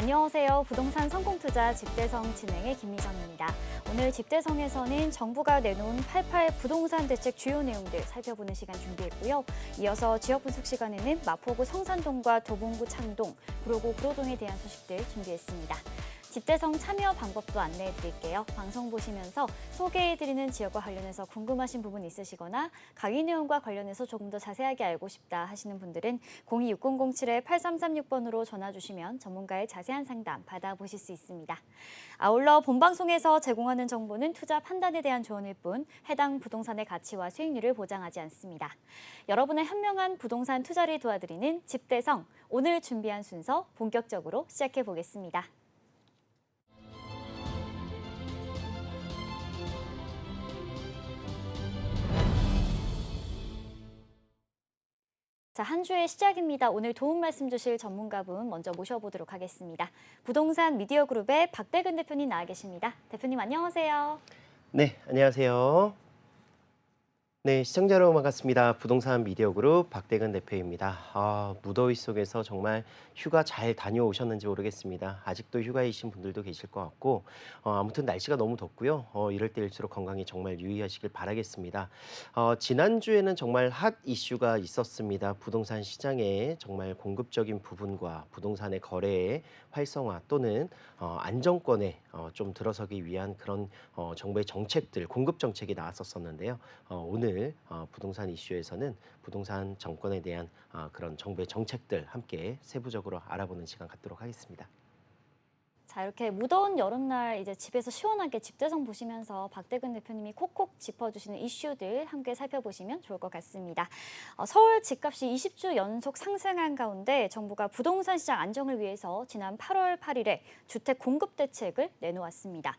안녕하세요. 부동산 성공투자 집대성 진행의 김미정입니다. 오늘 집대성에서는 정부가 내놓은 88 부동산 대책 주요 내용들 살펴보는 시간 준비했고요. 이어서 지역 분석 시간에는 마포구 성산동과 도봉구 창동, 구로구 구로동에 대한 소식들 준비했습니다. 집대성 참여 방법도 안내해드릴게요. 방송 보시면서 소개해드리는 지역과 관련해서 궁금하신 부분 있으시거나 강의 내용과 관련해서 조금 더 자세하게 알고 싶다 하시는 분들은 026007-8336번으로 전화 주시면 전문가의 자세한 상담 받아보실 수 있습니다. 아울러 본방송에서 제공하는 정보는 투자 판단에 대한 조언일 뿐 해당 부동산의 가치와 수익률을 보장하지 않습니다. 여러분의 현명한 부동산 투자를 도와드리는 집대성, 오늘 준비한 순서 본격적으로 시작해 보겠습니다. 자, 한 주의 시작입니다. 오늘 도움 말씀 주실 전문가분 먼저 모셔보도록 하겠습니다. 부동산 미디어 그룹의 박대근 대표님 나와 계십니다. 대표님 안녕하세요. 네, 안녕하세요. 네, 시청자 여러분 반갑습니다. 부동산 미디어 그룹 박대근 대표입니다. 무더위 속에서 정말 휴가 잘 다녀오셨는지 모르겠습니다. 아직도 휴가이신 분들도 계실 것 같고 아무튼 날씨가 너무 덥고요. 이럴 때일수록 건강에 정말 유의하시길 바라겠습니다. 지난주에는 정말 핫 이슈가 있었습니다. 부동산 시장에 정말 공급적인 부분과 부동산의 거래의 활성화 또는 안정권에 좀 들어서기 위한 그런 정부의 정책들, 공급 정책이 나왔었는데요. 오늘 부동산 이슈에서는 부동산 정권에 대한 그런 정부의 정책들 함께 세부적으로 알아보는 시간 갖도록 하겠습니다. 자, 이렇게 무더운 여름날 이제 집에서 시원하게 집대성 보시면서 박대근 대표님이 콕콕 짚어주시는 이슈들 함께 살펴보시면 좋을 것 같습니다. 서울 집값이 20주 연속 상승한 가운데 정부가 부동산 시장 안정을 위해서 지난 8월 8일에 주택 공급 대책을 내놓았습니다.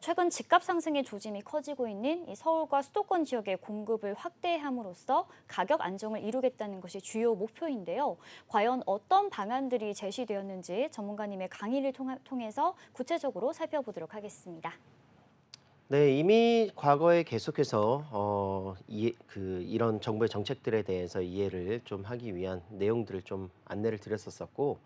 최근 집값 상승의 조짐이 커지고 있는 이 서울과 수도권 지역의 공급을 확대함으로써 가격 안정을 이루겠다는 것이 주요 목표인데요. 과연 어떤 방안들이 제시되었는지 전문가님의 강의를 통해서 구체적으로 살펴보도록 하겠습니다. 네, 이미 과거에 계속해서 이런 정부의 정책들에 대해서 이해를 좀 하기 위한 내용들을 좀 안내를 드렸었고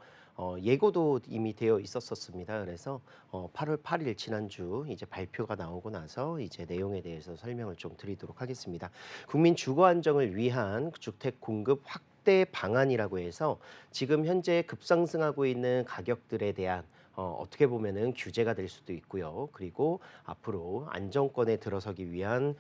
예고도 이미 되어 있었습니다. 그래서 8월 8일 지난주 이제 발표가 나오고 나서 이제 내용에 대해서 설명을 좀 드리도록 하겠습니다. 국민 주거 안정을 위한 주택 공급 확대 방안이라고 해서 지금 현재 급상승하고 있는 가격들에 대한 어떻게 보면은 규제가 될 수도 있고요. 그리고 앞으로 안정권에 들어서기 위한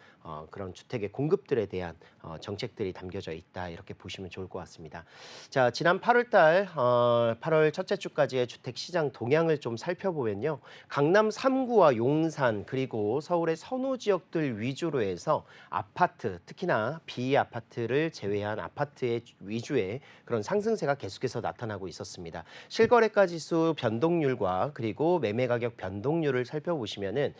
그런 주택의 공급들에 대한 정책들이 담겨져 있다. 이렇게 보시면 좋을 것 같습니다. 자, 지난 8월 달 8월 첫째 주까지의 주택 시장 동향을 좀 살펴보면요. 강남 3구와 용산 그리고 서울의 선호 지역들 위주로 해서 아파트, 특히나 비아파트를 제외한 아파트의 위주의 그런 상승세가 계속해서 나타나고 있었습니다. 실거래가 지수 변동률과 그리고 매매 가격 변동률을 살펴보시면은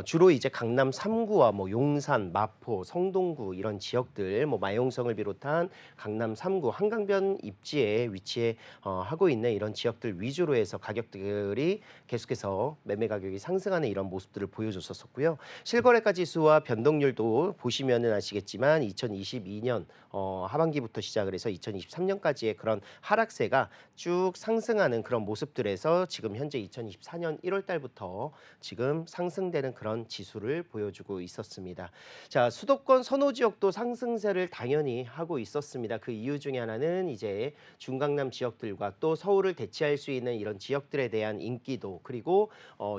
주로 이제 강남 3구와 뭐 용산, 마포, 성동구 이런 지역들, 뭐 마용성을 비롯한 강남 3구 한강변 입지에 위치해 하고 있는 이런 지역들 위주로 해서 가격들이 계속해서 매매 가격이 상승하는 이런 모습들을 보여줬었고요. 실거래가 지수와 변동률도 보시면은 아시겠지만 2022년 하반기부터 시작을 해서 2023년까지의 그런 하락세가 쭉 상승하는 그런 모습들에서 지금 현재 2024년 1월 달부터 지금 상승되는 그런 지수를 보여주고 있었습니다. 자, 수도권 선호 지역도 상승세를 당연히 하고 있었습니다. 그 이유 중에 하나는 이제 중강남 지역들과 또 서울을 대체할 수 있는 이런 지역들에 대한 인기도 그리고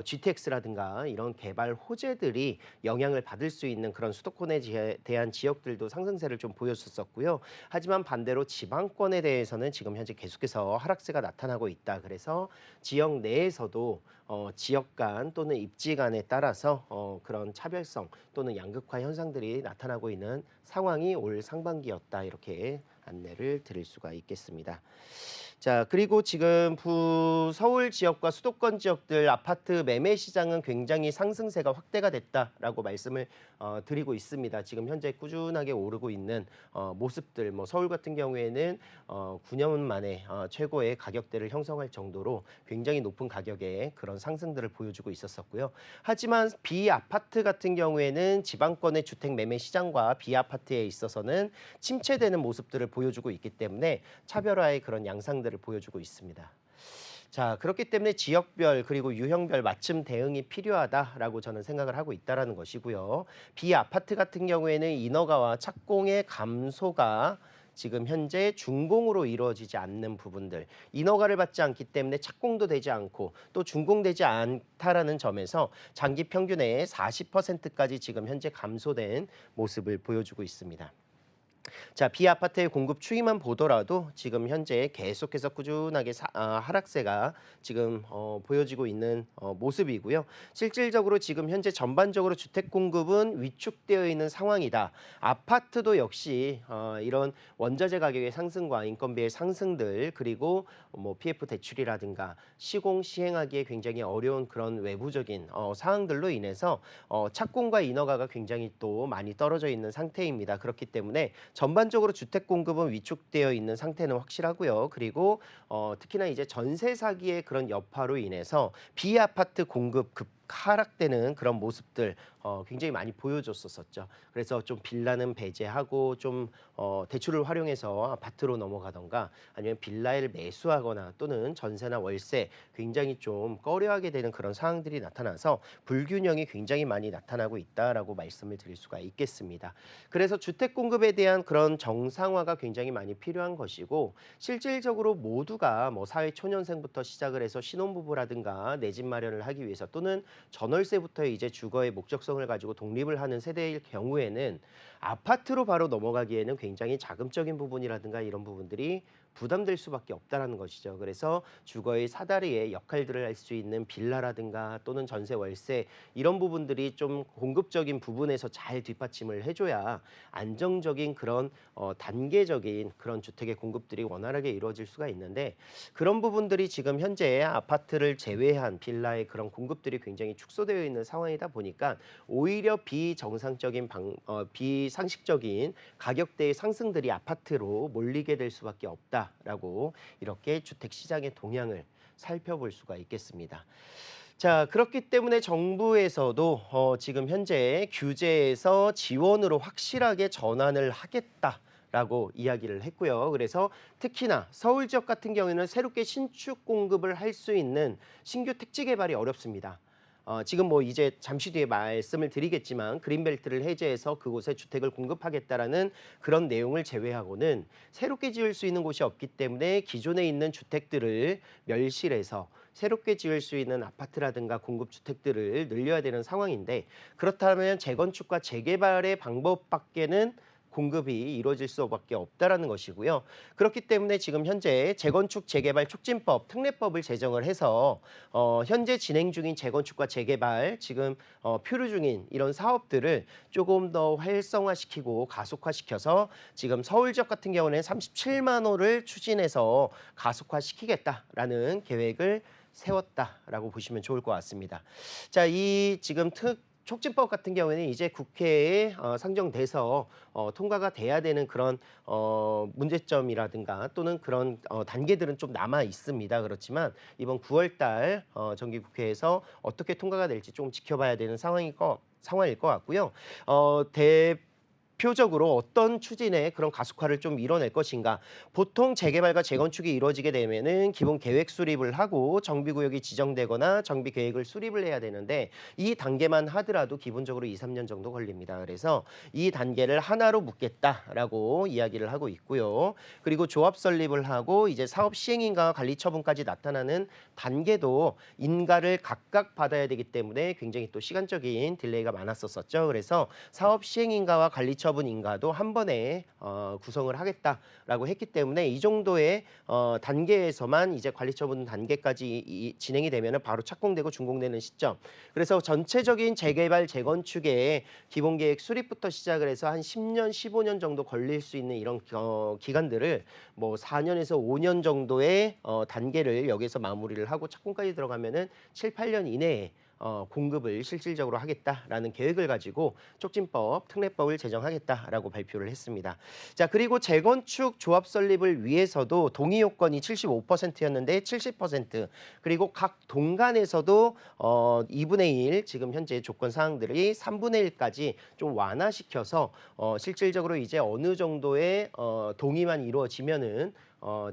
GTX라든가 이런 개발 호재들이 영향을 받을 수 있는 그런 수도권에 대한 지역들도 상승세를 좀 보였었고요. 하지만 반대로 지방권에 대해서는 지금 현재 계속해서 하락세가 나타나고 있다. 그래서 지역 내에서도 지역 간 또는 입지 간에 따라서 그런 차별성 또는 양극화 현상들이 나타나고 있는 상황이 올 상반기였다. 이렇게 안내를 드릴 수가 있겠습니다. 자, 그리고 지금 서울 지역과 수도권 지역들 아파트 매매 시장은 굉장히 상승세가 확대가 됐다라고 말씀을 드리고 있습니다. 지금 현재 꾸준하게 오르고 있는 모습들, 뭐 서울 같은 경우에는 9년 만에 최고의 가격대를 형성할 정도로 굉장히 높은 가격의 그런 상승들을 보여주고 있었고요. 하지만 비아파트 같은 경우에는 지방권의 주택 매매 시장과 비아파트에 있어서는 침체되는 모습들을 보여주고 있기 때문에 차별화의 그런 양상들을 보여주고 있습니다. 자, 그렇기 때문에 지역별 그리고 유형별 맞춤 대응이 필요하다라고 저는 생각을 하고 있다라는 것이고요. 비아파트 같은 경우에는 인허가와 착공의 감소가 지금 현재 준공으로 이루어지지 않는 부분들, 인허가를 받지 않기 때문에 착공도 되지 않고 또 준공되지 않다라는 점에서 장기 평균의 40%까지 지금 현재 감소된 모습을 보여주고 있습니다. 자, 비아파트의 공급 추이만 보더라도 지금 현재 계속해서 꾸준하게 하락세가 지금 보여지고 있는 모습이고요. 실질적으로 지금 현재 전반적으로 주택 공급은 위축되어 있는 상황이다. 아파트도 역시 이런 원자재 가격의 상승과 인건비의 상승들 그리고 뭐 PF 대출이라든가 시공 시행하기에 굉장히 어려운 그런 외부적인 사항들로 인해서 착공과 인허가가 굉장히 또 많이 떨어져 있는 상태입니다. 그렇기 때문에 전반적으로 주택 공급은 위축되어 있는 상태는 확실하고요. 그리고 특히나 이제 전세 사기의 그런 여파로 인해서 비아파트 공급 급 하락되는 그런 모습들 굉장히 많이 보여줬었죠. 그래서 좀 빌라는 배제하고 좀 대출을 활용해서 아파트로 넘어가던가 아니면 빌라를 매수하거나 또는 전세나 월세 굉장히 좀 꺼려하게 되는 그런 상황들이 나타나서 불균형이 굉장히 많이 나타나고 있다라고 말씀을 드릴 수가 있겠습니다. 그래서 주택 공급에 대한 그런 정상화가 굉장히 많이 필요한 것이고 실질적으로 모두가 뭐 사회 초년생부터 시작을 해서 신혼부부라든가 내 집 마련을 하기 위해서 또는 전월세부터 이제 주거의 목적성을 가지고 독립을 하는 세대일 경우에는 아파트로 바로 넘어가기에는 굉장히 자금적인 부분이라든가 이런 부분들이 부담될 수밖에 없다라는 것이죠. 그래서 주거의 사다리의 역할들을 할 수 있는 빌라라든가 또는 전세 월세 이런 부분들이 좀 공급적인 부분에서 잘 뒷받침을 해줘야 안정적인 그런 단계적인 그런 주택의 공급들이 원활하게 이루어질 수가 있는데 그런 부분들이 지금 현재 아파트를 제외한 빌라의 그런 공급들이 굉장히 축소되어 있는 상황이다 보니까 오히려 비상식적인 가격대의 상승들이 아파트로 몰리게 될 수밖에 없다라고 이렇게 주택 시장의 동향을 살펴볼 수가 있겠습니다. 자, 그렇기 때문에 정부에서도 지금 현재 규제에서 지원으로 확실하게 전환을 하겠다라고 이야기를 했고요. 그래서 특히나 서울 지역 같은 경우에는 새롭게 신축 공급을 할 수 있는 신규 택지 개발이 어렵습니다. 지금 뭐 이제 잠시 뒤에 말씀을 드리겠지만 그린벨트를 해제해서 그곳에 주택을 공급하겠다라는 그런 내용을 제외하고는 새롭게 지을 수 있는 곳이 없기 때문에 기존에 있는 주택들을 멸실해서 새롭게 지을 수 있는 아파트라든가 공급주택들을 늘려야 되는 상황인데 그렇다면 재건축과 재개발의 방법밖에는 공급이 이루어질 수밖에 없다라는 것이고요. 그렇기 때문에 지금 현재 재건축 재개발 촉진법 특례법을 제정을 해서 현재 진행 중인 재건축과 재개발 지금 표류 중인 이런 사업들을 조금 더 활성화시키고 가속화시켜서 지금 서울 지역 같은 경우는 37만 호를 추진해서 가속화시키겠다라는 계획을 세웠다라고 보시면 좋을 것 같습니다. 자, 이 지금 촉진법 같은 경우에는 이제 국회에 상정돼서 통과가 돼야 되는 그런 문제점이라든가 또는 그런 단계들은 좀 남아 있습니다. 그렇지만 이번 9월 달 정기국회에서 어떻게 통과가 될지 좀 지켜봐야 되는 상황일 것 같고요. 대표적으로 어떤 추진의 그런 가속화를 좀 이뤄낼 것인가. 보통 재개발과 재건축이 이루어지게 되면은 기본 계획 수립을 하고 정비구역이 지정되거나 정비 계획을 수립을 해야 되는데 이 단계만 하더라도 기본적으로 2, 3년 정도 걸립니다. 그래서 이 단계를 하나로 묶겠다라고 이야기를 하고 있고요. 그리고 조합 설립을 하고 이제 사업 시행인가와 관리 처분까지 나타나는 단계도 인가를 각각 받아야 되기 때문에 굉장히 또 시간적인 딜레이가 많았었죠. 그래서 사업 시행인가와 관리 처분 인가도 한 번에 구성을 하겠다라고 했기 때문에 이 정도의 단계에서만 이제 관리 처분 단계까지 진행이 되면 바로 착공되고 준공되는 시점. 그래서 전체적인 재개발 재건축의 기본 계획 수립부터 시작을 해서 한 10년, 15년 정도 걸릴 수 있는 이런 기간들을 뭐 4년에서 5년 정도의 단계를 여기서 마무리를 하고 착공까지 들어가면은 7, 8년 이내에 공급을 실질적으로 하겠다라는 계획을 가지고 촉진법, 특례법을 제정하겠다라고 발표를 했습니다. 자, 그리고 재건축 조합 설립을 위해서도 동의 요건이 75%였는데 70%, 그리고 각 동간에서도 2분의 1 지금 현재 조건 사항들이 3분의 1까지 좀 완화시켜서 실질적으로 이제 어느 정도의 동의만 이루어지면은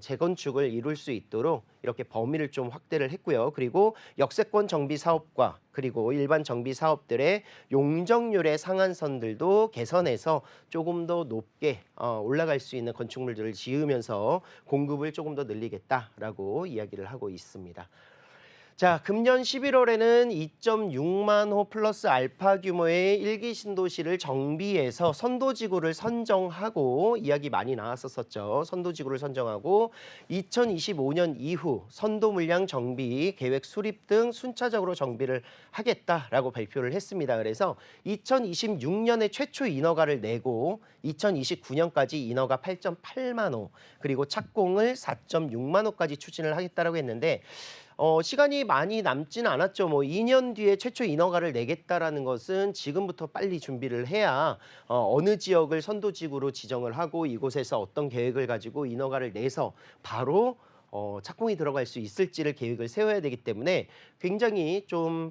재건축을 이룰 수 있도록 이렇게 범위를 좀 확대를 했고요. 그리고 역세권 정비 사업과 그리고 일반 정비 사업들의 용적률의 상한선들도 개선해서 조금 더 높게 올라갈 수 있는 건축물들을 지으면서 공급을 조금 더 늘리겠다라고 이야기를 하고 있습니다. 자, 금년 11월에는 2.6만 호 플러스 알파 규모의 일기 신도시를 정비해서 선도지구를 선정하고 이야기 많이 나왔었죠. 선도지구를 선정하고 2025년 이후 선도 물량 정비 계획 수립 등 순차적으로 정비를 하겠다라고 발표를 했습니다. 그래서 2026년에 최초 인허가를 내고 2029년까지 인허가 8.8만 호 그리고 착공을 4.6만 호까지 추진을 하겠다라고 했는데 시간이 많이 남지는 않았죠. 뭐 2년 뒤에 최초 인허가를 내겠다라는 것은 지금부터 빨리 준비를 해야 어느 지역을 선도지구로 지정을 하고 이곳에서 어떤 계획을 가지고 인허가를 내서 바로 착공이 들어갈 수 있을지를 계획을 세워야 되기 때문에 굉장히 좀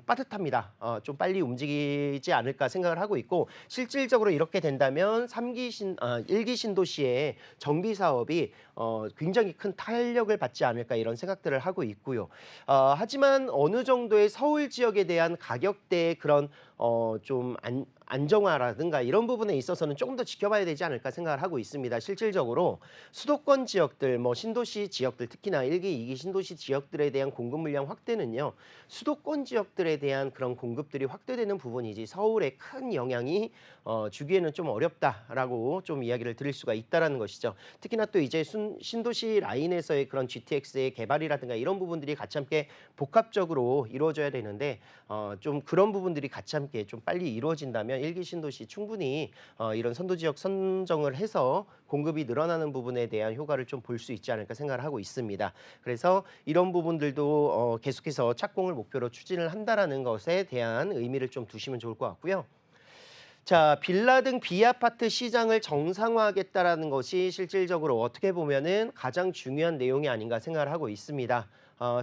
빠듯합니다. 좀 빨리 움직이지 않을까 생각을 하고 있고 실질적으로 이렇게 된다면 1기 신도시의 정비 사업이 굉장히 큰 탄력을 받지 않을까 이런 생각들을 하고 있고요. 하지만 어느 정도의 서울 지역에 대한 가격대의 그런 좀 안정화라든가 이런 부분에 있어서는 조금 더 지켜봐야 되지 않을까 생각을 하고 있습니다. 실질적으로 수도권 지역들, 뭐 신도시 지역들, 특히나 1기, 2기 신도시 지역들에 대한 공급 물량 확대는요. 수도권 지역들에 대한 그런 공급들이 확대되는 부분이지 서울에 큰 영향이 주기에는 좀 어렵다라고 좀 이야기를 드릴 수가 있다라는 것이죠. 특히나 또 이제 신도시 라인에서의 그런 GTX의 개발이라든가 이런 부분들이 같이 함께 복합적으로 이루어져야 되는데 좀 그런 부분들이 같이 함께 좀 빨리 이루어진다면 1기 신도시 충분히 이런 선도지역 선정을 해서 공급이 늘어나는 부분에 대한 효과를 좀 볼 수 있지 않을까 생각을 하고 있습니다. 그래서 이런 부분들도 계속해서 착공을 목표로 추진을 한다라는 것에 대한 의미를 좀 두시면 좋을 것 같고요. 자, 빌라 등 비아파트 시장을 정상화하겠다라는 것이 실질적으로 어떻게 보면은 가장 중요한 내용이 아닌가 생각을 하고 있습니다.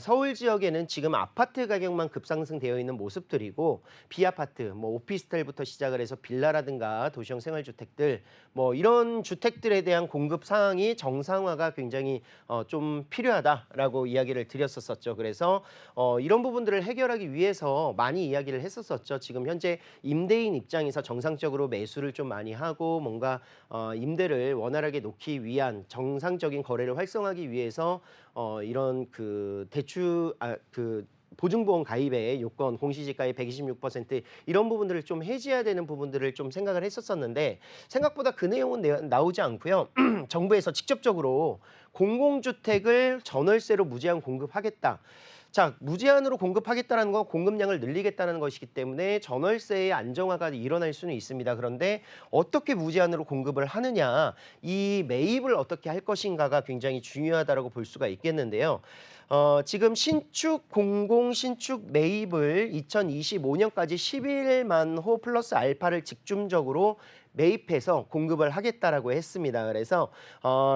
서울 지역에는 지금 아파트 가격만 급상승되어 있는 모습들이고 비아파트, 뭐 오피스텔부터 시작을 해서 빌라라든가 도시형 생활주택들, 뭐 이런 주택들에 대한 공급 상황이 정상화가 굉장히 좀 필요하다라고 이야기를 드렸었죠. 그래서 이런 부분들을 해결하기 위해서 많이 이야기를 했었었죠. 지금 현재 임대인 입장에서 정상적으로 매수를 좀 많이 하고 뭔가 임대를 원활하게 놓기 위한 정상적인 거래를 활성화하기 위해서 이런 보증보험 가입의 요건, 공시지가의 126% 이런 부분들을 좀 해지해야 되는 부분들을 좀 생각을 했었었는데 생각보다 그 내용은 나오지 않고요. 정부에서 직접적으로 공공주택을 전월세로 무제한 공급하겠다. 자, 무제한으로 공급하겠다는 건 공급량을 늘리겠다는 것이기 때문에 전월세의 안정화가 일어날 수는 있습니다. 그런데 어떻게 무제한으로 공급을 하느냐, 이 매입을 어떻게 할 것인가가 굉장히 중요하다고 볼 수가 있겠는데요. 지금 공공 신축 매입을 2025년까지 11만 호 플러스 알파를 집중적으로 매입해서 공급을 하겠다라고 했습니다. 그래서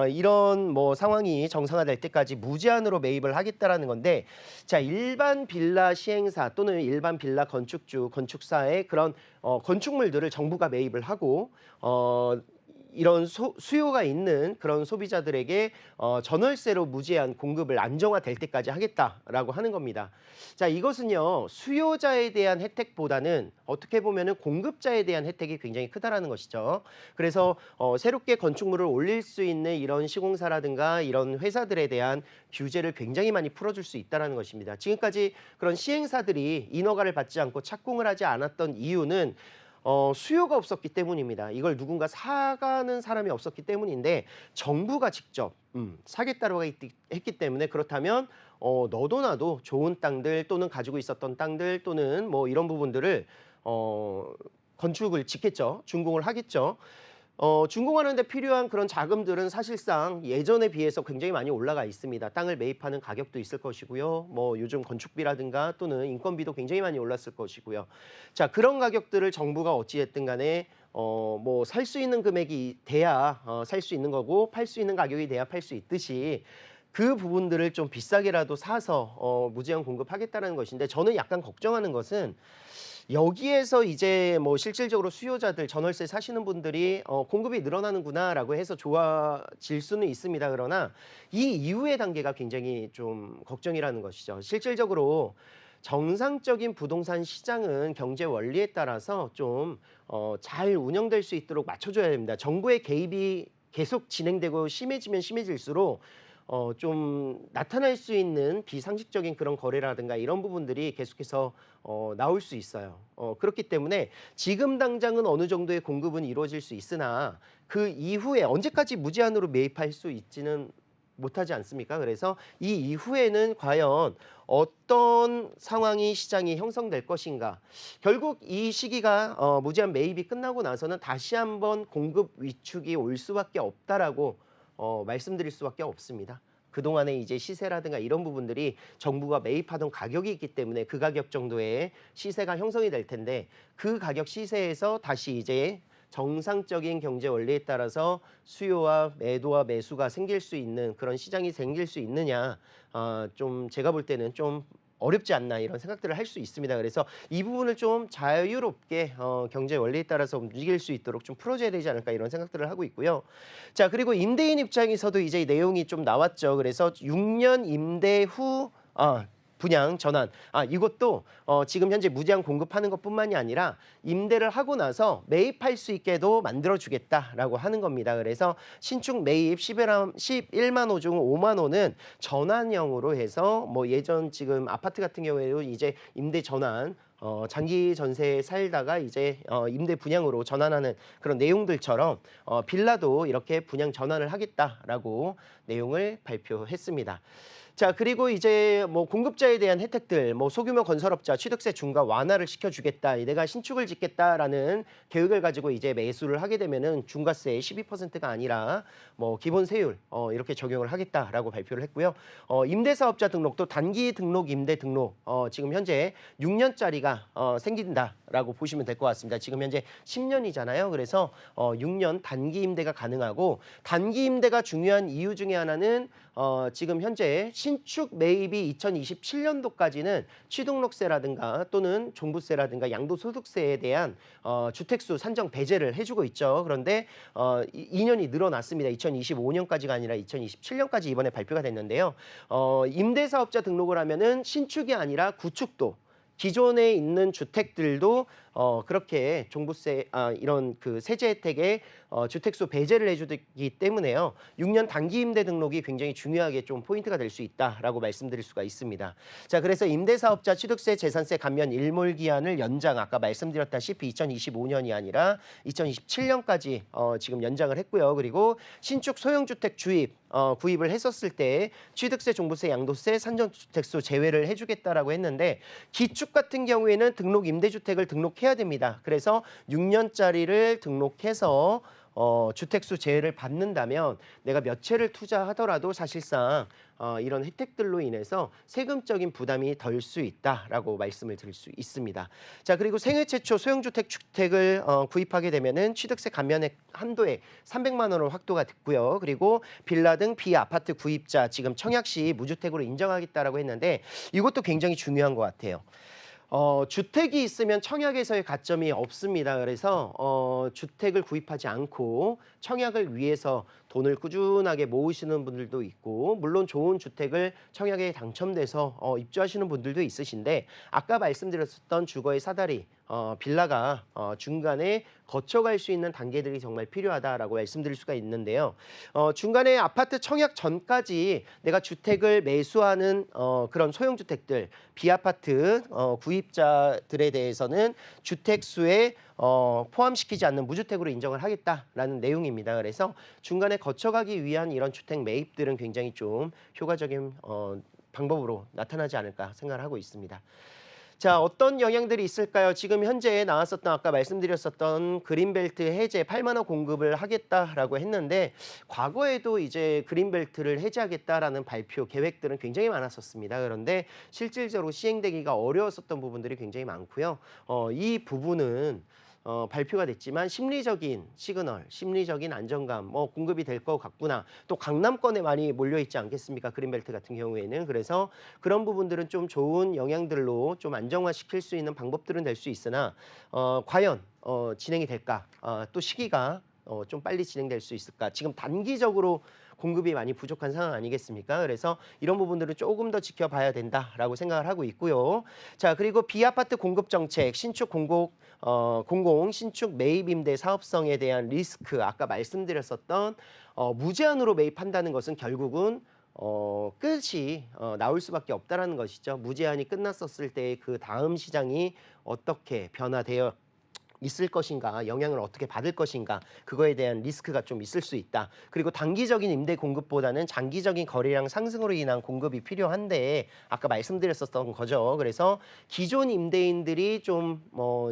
이런 뭐 상황이 정상화될 때까지 무제한으로 매입을 하겠다라는 건데, 자, 일반 빌라 시행사 또는 일반 빌라 건축주, 건축사의 그런 건축물들을 정부가 매입을 하고 이런 수요가 있는 그런 소비자들에게 전월세로 무제한 공급을 안정화될 때까지 하겠다라고 하는 겁니다. 자, 이것은요, 수요자에 대한 혜택보다는 어떻게 보면은 공급자에 대한 혜택이 굉장히 크다라는 것이죠. 그래서 새롭게 건축물을 올릴 수 있는 이런 시공사라든가 이런 회사들에 대한 규제를 굉장히 많이 풀어줄 수 있다라는 것입니다. 지금까지 그런 시행사들이 인허가를 받지 않고 착공을 하지 않았던 이유는 수요가 없었기 때문입니다. 이걸 누군가 사가는 사람이 없었기 때문인데 정부가 직접 사겠다고 했기 때문에, 그렇다면 너도 나도 좋은 땅들 또는 가지고 있었던 땅들 또는 뭐 이런 부분들을 건축을 짓겠죠. 준공을 하겠죠. 준공하는 데 필요한 그런 자금들은 사실상 예전에 비해서 굉장히 많이 올라가 있습니다. 땅을 매입하는 가격도 있을 것이고요. 뭐 요즘 건축비라든가 또는 인건비도 굉장히 많이 올랐을 것이고요. 자, 그런 가격들을 정부가 어찌됐든 간에 뭐 살 수 있는 금액이 돼야 살 수 있는 거고 팔 수 있는 가격이 돼야 팔 수 있듯이 그 부분들을 좀 비싸게라도 사서 무제한 공급하겠다는 것인데, 저는 약간 걱정하는 것은 여기에서 이제 뭐 실질적으로 수요자들 전월세 사시는 분들이 공급이 늘어나는구나라고 해서 좋아질 수는 있습니다. 그러나 이 이후의 단계가 굉장히 좀 걱정이라는 것이죠. 실질적으로 정상적인 부동산 시장은 경제 원리에 따라서 좀 잘 운영될 수 있도록 맞춰줘야 됩니다. 정부의 개입이 계속 진행되고 심해지면 심해질수록 좀 나타날 수 있는 비상식적인 그런 거래라든가 이런 부분들이 계속해서 나올 수 있어요. 그렇기 때문에 지금 당장은 어느 정도의 공급은 이루어질 수 있으나 그 이후에 언제까지 무제한으로 매입할 수 있지는 못하지 않습니까? 그래서 이 이후에는 과연 어떤 상황이 시장이 형성될 것인가. 결국 이 시기가 무제한 매입이 끝나고 나서는 다시 한번 공급 위축이 올 수밖에 없다라고 말씀드릴 수밖에 없습니다. 그동안에 이제 시세라든가 이런 부분들이 정부가 매입하던 가격이 있기 때문에 그 가격 정도의 시세가 형성이 될 텐데 그 가격 시세에서 다시 이제 정상적인 경제 원리에 따라서 수요와 매도와 매수가 생길 수 있는 그런 시장이 생길 수 있느냐, 좀 제가 볼 때는 좀 어렵지 않나 이런 생각들을 할 수 있습니다. 그래서 이 부분을 좀 자유롭게 경제 원리에 따라서 움직일 수 있도록 좀 풀어줘야 되지 않을까 이런 생각들을 하고 있고요. 자, 그리고 임대인 입장에서도 이제 이 내용이 좀 나왔죠. 그래서 6년 임대 후 분양 전환. 이것도 지금 현재 무제한 공급하는 것뿐만이 아니라 임대를 하고 나서 매입할 수 있게도 만들어 주겠다라고 하는 겁니다. 그래서 신축 매입 11만 호 중 5만 호는 전환형으로 해서 뭐 예전 지금 아파트 같은 경우에도 이제 임대 전환 장기 전세에 살다가 이제 임대 분양으로 전환하는 그런 내용들처럼 빌라도 이렇게 분양 전환을 하겠다라고 내용을 발표했습니다. 자, 그리고 이제 뭐 공급자에 대한 혜택들, 뭐 소규모 건설업자 취득세 중과 완화를 시켜주겠다, 내가 신축을 짓겠다라는 계획을 가지고 이제 매수를 하게 되면은 중과세 12%가 아니라 뭐 기본 세율 이렇게 적용을 하겠다라고 발표를 했고요. 임대사업자 등록도 단기 등록, 임대 등록 지금 현재 6년짜리가 생긴다라고 보시면 될 것 같습니다. 지금 현재 10년이잖아요. 그래서 6년 단기 임대가 가능하고 단기 임대가 중요한 이유 중에 하나는 지금 현재 신축 매입이 2027년도까지는 취등록세라든가 또는 종부세라든가 양도소득세에 대한 주택수 산정 배제를 해주고 있죠. 그런데 2년이 늘어났습니다. 2025년까지가 아니라 2027년까지 이번에 발표가 됐는데요. 임대사업자 등록을 하면은 신축이 아니라 구축도 기존에 있는 주택들도 그렇게 종부세 이런 그 세제 혜택에 주택수 배제를 해주기 때문에요. 6년 단기 임대 등록이 굉장히 중요하게 좀 포인트가 될 수 있다라고 말씀드릴 수가 있습니다. 자, 그래서 임대사업자 취득세, 재산세 감면 일몰 기한을 연장 아까 말씀드렸다시피 2025년이 아니라 2027년까지 지금 연장을 했고요. 그리고 신축 소형주택 구입을 했었을 때 취득세, 종부세, 양도세, 산정주택수 제외를 해주겠다라고 했는데 기축 같은 경우에는 등록 임대주택을 등록해야 됩니다. 그래서 6년짜리를 등록해서 주택수 제외를 받는다면 내가 몇 채를 투자하더라도 사실상 이런 혜택들로 인해서 세금적인 부담이 덜 수 있다라고 말씀을 드릴 수 있습니다. 자, 그리고 생애 최초 소형주택 주택을 구입하게 되면은 취득세 감면액 한도액 300만 원으로 확대가 됐고요. 그리고 빌라 등 비아파트 구입자 지금 청약 시 무주택으로 인정하겠다라고 했는데 이것도 굉장히 중요한 것 같아요. 주택이 있으면 청약에서의 가점이 없습니다. 그래서 주택을 구입하지 않고 청약을 위해서 돈을 꾸준하게 모으시는 분들도 있고 물론 좋은 주택을 청약에 당첨돼서 입주하시는 분들도 있으신데 아까 말씀드렸던 주거의 사다리 빌라가 중간에 거쳐갈 수 있는 단계들이 정말 필요하다라고 말씀드릴 수가 있는데요. 중간에 아파트 청약 전까지 내가 주택을 매수하는 그런 소형주택들, 비아파트 구입자들에 대해서는 주택수에 포함시키지 않는 무주택으로 인정을 하겠다라는 내용입니다. 그래서 중간에 거쳐가기 위한 이런 주택 매입들은 굉장히 좀 효과적인 방법으로 나타나지 않을까 생각을 하고 있습니다. 자, 어떤 영향들이 있을까요? 지금 현재 나왔었던 아까 말씀드렸었던 그린벨트 해제 8만 원 공급을 하겠다라고 했는데 과거에도 이제 그린벨트를 해제하겠다라는 발표 계획들은 굉장히 많았었습니다. 그런데 실질적으로 시행되기가 어려웠었던 부분들이 굉장히 많고요. 이 부분은 발표가 됐지만 심리적인 시그널, 심리적인 안정감, 공급이 될 것 같구나. 또 강남권에 많이 몰려 있지 않겠습니까? 그린벨트 같은 경우에는. 그래서 그런 부분들은 좀 좋은 영향들로 좀 안정화시킬 수 있는 방법들은 될 수 있으나 과연 진행이 될까? 또 시기가 좀 빨리 진행될 수 있을까? 지금 단기적으로 공급이 많이 부족한 상황 아니겠습니까? 그래서 이런 부분들은 조금 더 지켜봐야 된다라고 생각을 하고 있고요. 자, 그리고 비아파트 공급 정책, 공공 신축 매입 임대 사업성에 대한 리스크, 아까 말씀드렸었던 무제한으로 매입한다는 것은 결국은 끝이 나올 수밖에 없다라는 것이죠. 무제한이 끝났었을 때 그 다음 시장이 어떻게 변화되어 있을 것인가, 영향을 어떻게 받을 것인가, 그거에 대한 리스크가 좀 있을 수 있다. 그리고 단기적인 임대 공급보다는 장기적인 거래량 상승으로 인한 공급이 필요한데 아까 말씀드렸었던 거죠. 그래서 기존 임대인들이 좀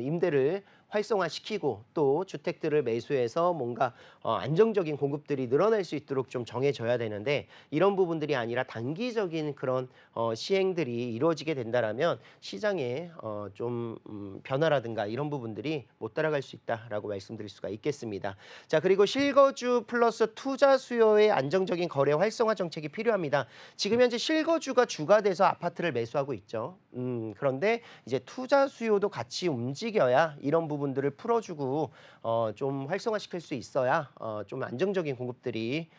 임대를 활성화시키고 또 주택들을 매수해서 뭔가 안정적인 공급들이 늘어날 수 있도록 좀 정해져야 되는데 이런 부분들이 아니라 단기적인 그런 시행들이 이루어지게 된다라면 시장에 좀 변화라든가 이런 부분들이 못 따라갈 수 있다라고 말씀드릴 수가 있겠습니다. 자, 그리고 실거주 플러스 투자 수요의 안정적인 거래 활성화 정책이 필요합니다. 지금 현재 실거주가 주가 돼서 아파트를 매수하고 있죠. 그런데 이제 투자 수요도 같이 움직여야 이런 부분들을 풀어주고 좀 활성화시킬 수 있어야 좀 안정적인 공급들이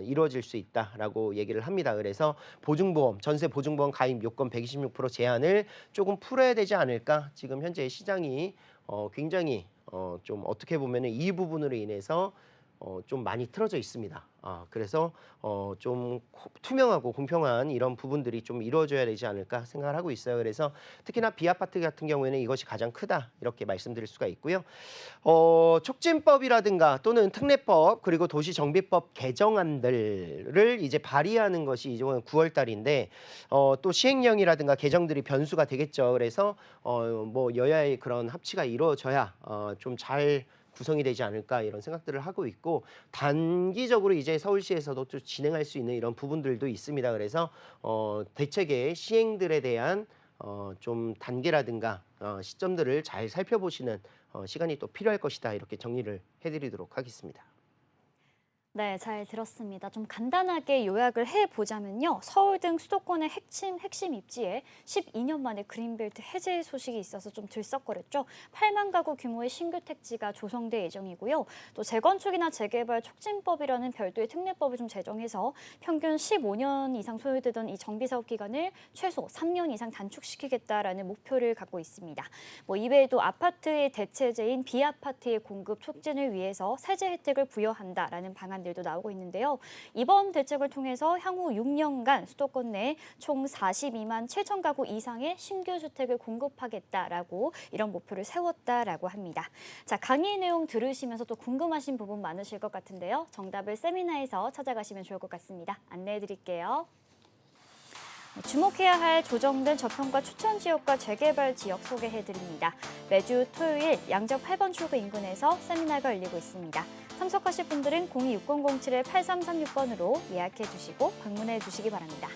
이루어질 수 있다라고 얘기를 합니다. 그래서 보증보험, 전세 보증보험 가입 요건 126% 제한을 조금 풀어야 되지 않을까? 지금 현재 시장이 굉장히 좀 어떻게 보면은 이 부분으로 인해서 좀 많이 틀어져 있습니다. 그래서 좀 투명하고 공평한 이런 부분들이 좀 이루어져야 되지 않을까 생각을 하고 있어요. 그래서 특히나 비아파트 같은 경우에는 이것이 가장 크다 이렇게 말씀드릴 수가 있고요. 촉진법이라든가 또는 특례법 그리고 도시정비법 개정안들을 이제 발의하는 것이 이번 9월 달인데 또 시행령이라든가 개정들이 변수가 되겠죠. 그래서 뭐 여야의 그런 합치가 이루어져야 좀 잘 구성이 되지 않을까 이런 생각들을 하고 있고 단기적으로 이제 서울시에서도 좀 진행할 수 있는 이런 부분들도 있습니다. 그래서 대책의 시행들에 대한 좀 단계라든가 시점들을 잘 살펴보시는 시간이 또 필요할 것이다. 이렇게 정리를 해드리도록 하겠습니다. 네, 잘 들었습니다. 좀 간단하게 요약을 해보자면요. 서울 등 수도권의 핵심 입지에 12년 만에 그린벨트 해제 소식이 있어서 좀 들썩거렸죠. 8만 가구 규모의 신규 택지가 조성될 예정이고요. 또 재건축이나 재개발 촉진법이라는 별도의 특례법을 좀 제정해서 평균 15년 이상 소요되던 이 정비사업 기간을 최소 3년 이상 단축시키겠다라는 목표를 갖고 있습니다. 뭐 이외에도 아파트의 대체제인 비아파트의 공급 촉진을 위해서 세제 혜택을 부여한다라는 방안들도 나오고 있는데요. 이번 대책을 통해서 향후 6년간 수도권 내 총 42만 7천 가구 이상의 신규 주택을 공급하겠다라고 이런 목표를 세웠다라고 합니다. 자, 강의 내용 들으시면서 또 궁금하신 부분 많으실 것 같은데요. 정답을 세미나에서 찾아가시면 좋을 것 같습니다. 안내해 드릴게요. 주목해야 할 조정된 저평가 추천 지역과 재개발 지역 소개해드립니다. 매주 토요일 양적 8번 출구 인근에서 세미나가 열리고 있습니다. 참석하실 분들은 026077-8336번으로 예약해 주시고 방문해 주시기 바랍니다.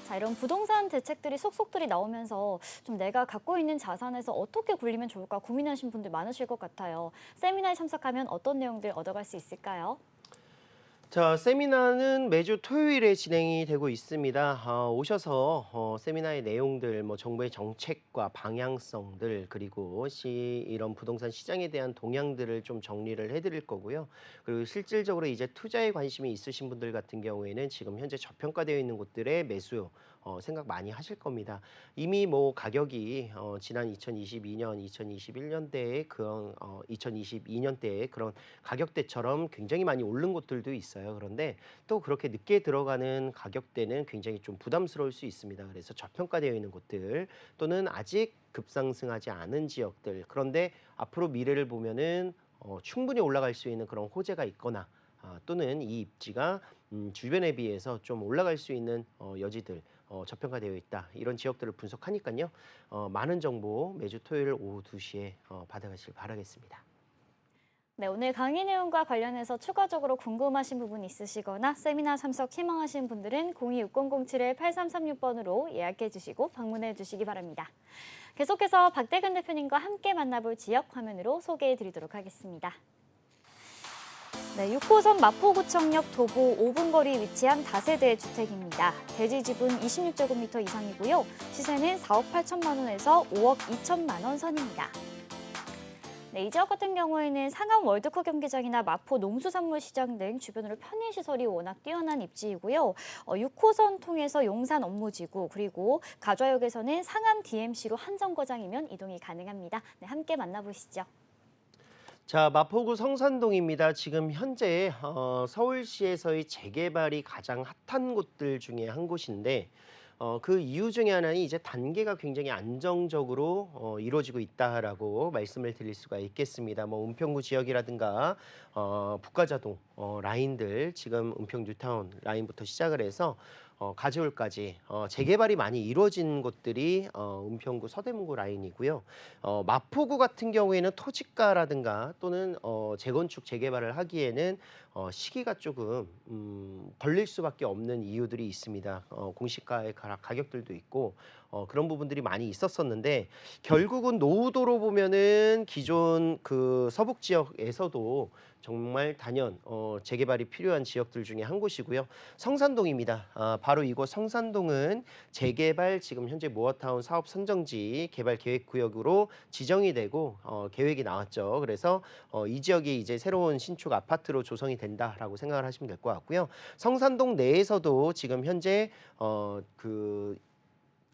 자, 이런 부동산 대책들이 속속들이 나오면서 좀 내가 갖고 있는 자산에서 어떻게 굴리면 좋을까 고민하신 분들 많으실 것 같아요. 세미나에 참석하면 어떤 내용들 얻어갈 수 있을까요? 자, 세미나는 매주 토요일에 진행이 되고 있습니다. 오셔서 세미나의 내용들, 뭐 정부의 정책과 방향성들, 그리고 이런 부동산 시장에 대한 동향들을 좀 정리를 해드릴 거고요. 그리고 실질적으로 이제 투자에 관심이 있으신 분들 같은 경우에는 지금 현재 저평가되어 있는 곳들의 매수 생각 많이 하실 겁니다. 이미 뭐 가격이 지난 2022년, 2021년대에 그런 2022년대에 그런 가격대처럼 굉장히 많이 오른 곳들도 있어요. 그런데 또 그렇게 늦게 들어가는 가격대는 굉장히 좀 부담스러울 수 있습니다. 그래서 저평가되어 있는 곳들 또는 아직 급상승하지 않은 지역들 그런데 앞으로 미래를 보면은 충분히 올라갈 수 있는 그런 호재가 있거나 또는 이 입지가 주변에 비해서 좀 올라갈 수 있는 여지들 저평가되어 있다. 이런 지역들을 분석하니까요. 많은 정보 매주 토요일 오후 2시에 받아가시길 바라겠습니다. 네, 오늘 강의 내용과 관련해서 추가적으로 궁금하신 부분 있으시거나 세미나 참석 희망하시는 분들은 026077-8336번으로 예약해 주시고 방문해 주시기 바랍니다. 계속해서 박대근 대표님과 함께 만나볼 지역 화면으로 소개해 드리도록 하겠습니다. 네, 6호선 마포구청역 도보 5분 거리에 위치한 다세대 주택입니다. 대지 지분 26제곱미터 이상이고요. 시세는 4억 8천만 원에서 5억 2천만 원 선입니다. 네, 이 지역 같은 경우에는 상암 월드컵 경기장이나 마포 농수산물시장 등 주변으로 편의시설이 워낙 뛰어난 입지이고요. 6호선 통해서 용산 업무지구 그리고 가좌역에서는 상암 DMC로 한정거장이면 이동이 가능합니다. 네, 함께 만나보시죠. 자, 마포구 성산동입니다. 지금 현재 서울시에서의 재개발이 가장 핫한 곳들 중에 한 곳인데 그 이유 중에 하나는 이제 단계가 굉장히 안정적으로 이루어지고 있다라고 말씀을 드릴 수가 있겠습니다. 뭐 은평구 지역이라든가 북가자동 라인들 지금 은평 뉴타운 라인부터 시작을 해서 가지올까지 재개발이 많이 이루어진 곳들이 은평구 서대문구 라인이고요. 마포구 같은 경우에는 토지가라든가 또는 재건축 재개발을 하기에는 시기가 조금 걸릴 수밖에 없는 이유들이 있습니다. 공시가의 가격들도 있고 그런 부분들이 많이 있었었는데 결국은 노후도로 보면은 기존 그 서북 지역에서도 정말 단연 재개발이 필요한 지역들 중에 한 곳이고요. 성산동입니다. 바로 이곳 성산동은 재개발 지금 현재 모어타운 사업 선정지 개발 계획 구역으로 지정이 되고 계획이 나왔죠. 그래서 이 지역이 이제 새로운 신축 아파트로 조성이 된다라고 생각을 하시면 될 것 같고요. 성산동 내에서도 지금 현재 그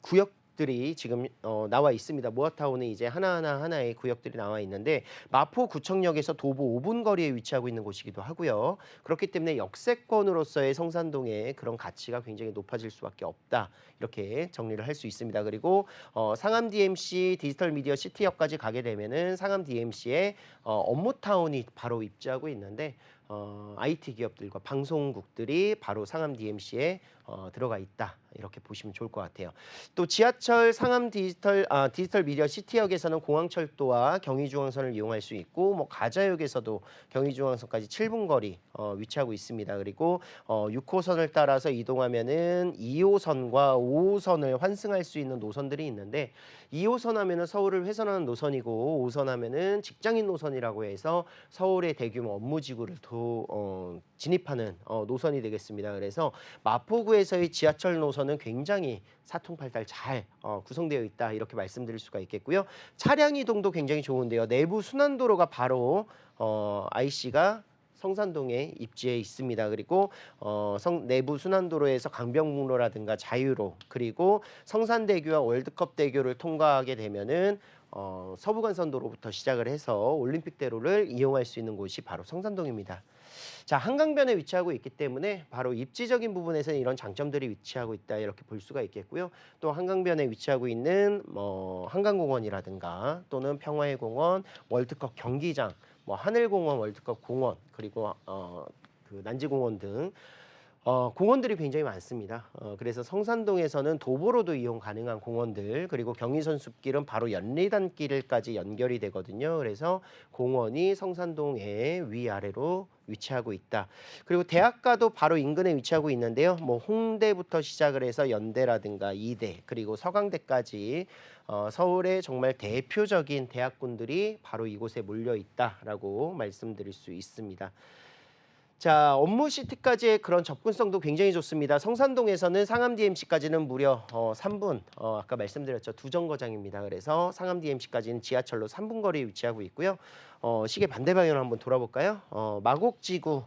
구역들이 지금 나와 있습니다. 모아타운에 이제 하나의 구역들이 나와 있는데 마포구청역에서 도보 5분 거리에 위치하고 있는 곳이기도 하고요. 그렇기 때문에 역세권으로서의 성산동의 그런 가치가 굉장히 높아질 수밖에 없다. 이렇게 정리를 할 수 있습니다. 그리고 상암 DMC 디지털 미디어 시티역까지 가게 되면은 상암 DMC의 업무타운이 바로 입지하고 있는데 IT 기업들과 방송국들이 바로 상암 DMC에 들어가 있다. 이렇게 보시면 좋을 것 같아요. 또 지하철 상암 디지털 미디어 시티역에서는 공항철도와 경의중앙선을 이용할 수 있고 뭐 가자역에서도 경의중앙선까지 7분 거리 위치하고 있습니다. 그리고 6호선을 따라서 이동하면은 2호선과 5호선을 환승할 수 있는 노선들이 있는데 2호선 하면은 서울을 회선하는 노선이고 5호선 하면은 직장인 노선이라고 해서 서울의 대규모 업무지구를 진입하는 노선이 되겠습니다. 그래서 마포구에서의 지하철 노선은 굉장히 사통팔달 잘 구성되어 있다 이렇게 말씀드릴 수가 있겠고요. 차량 이동도 굉장히 좋은데요. 내부 순환도로가 바로 IC가 성산동에 입지해 있습니다. 그리고 내부 순환도로에서 강변북로라든가 자유로 그리고 성산대교와 월드컵대교를 통과하게 되면은 서부간선도로부터 시작을 해서 올림픽대로를 이용할 수 있는 곳이 바로 성산동입니다. 자, 한강변에 위치하고 있기 때문에 바로 입지적인 부분에서는 이런 장점들이 위치하고 있다 이렇게 볼 수가 있겠고요. 또 한강변에 위치하고 있는 한강공원이라든가 또는 평화의 공원, 월드컵 경기장, 하늘공원, 월드컵 공원 그리고 그 난지공원 등 공원들이 굉장히 많습니다. 그래서 성산동에서는 도보로도 이용 가능한 공원들 그리고 경의선 숲길은 바로 연리단길까지 연결이 되거든요. 그래서 공원이 성산동의 위아래로 위치하고 있다. 그리고 대학가도 바로 인근에 위치하고 있는데요. 뭐 홍대부터 시작을 해서 연대라든가 이대 그리고 서강대까지 서울의 정말 대표적인 대학군들이 바로 이곳에 몰려 있다라고 말씀드릴 수 있습니다. 자, 업무시티까지의 그런 접근성도 굉장히 좋습니다. 성산동에서는 상암 DMC까지는 무려 3분, 아까 말씀드렸죠. 두 정거장입니다. 그래서 상암 DMC까지는 지하철로 3분 거리에 위치하고 있고요. 시계 반대 방향으로 한번 돌아볼까요? 마곡지구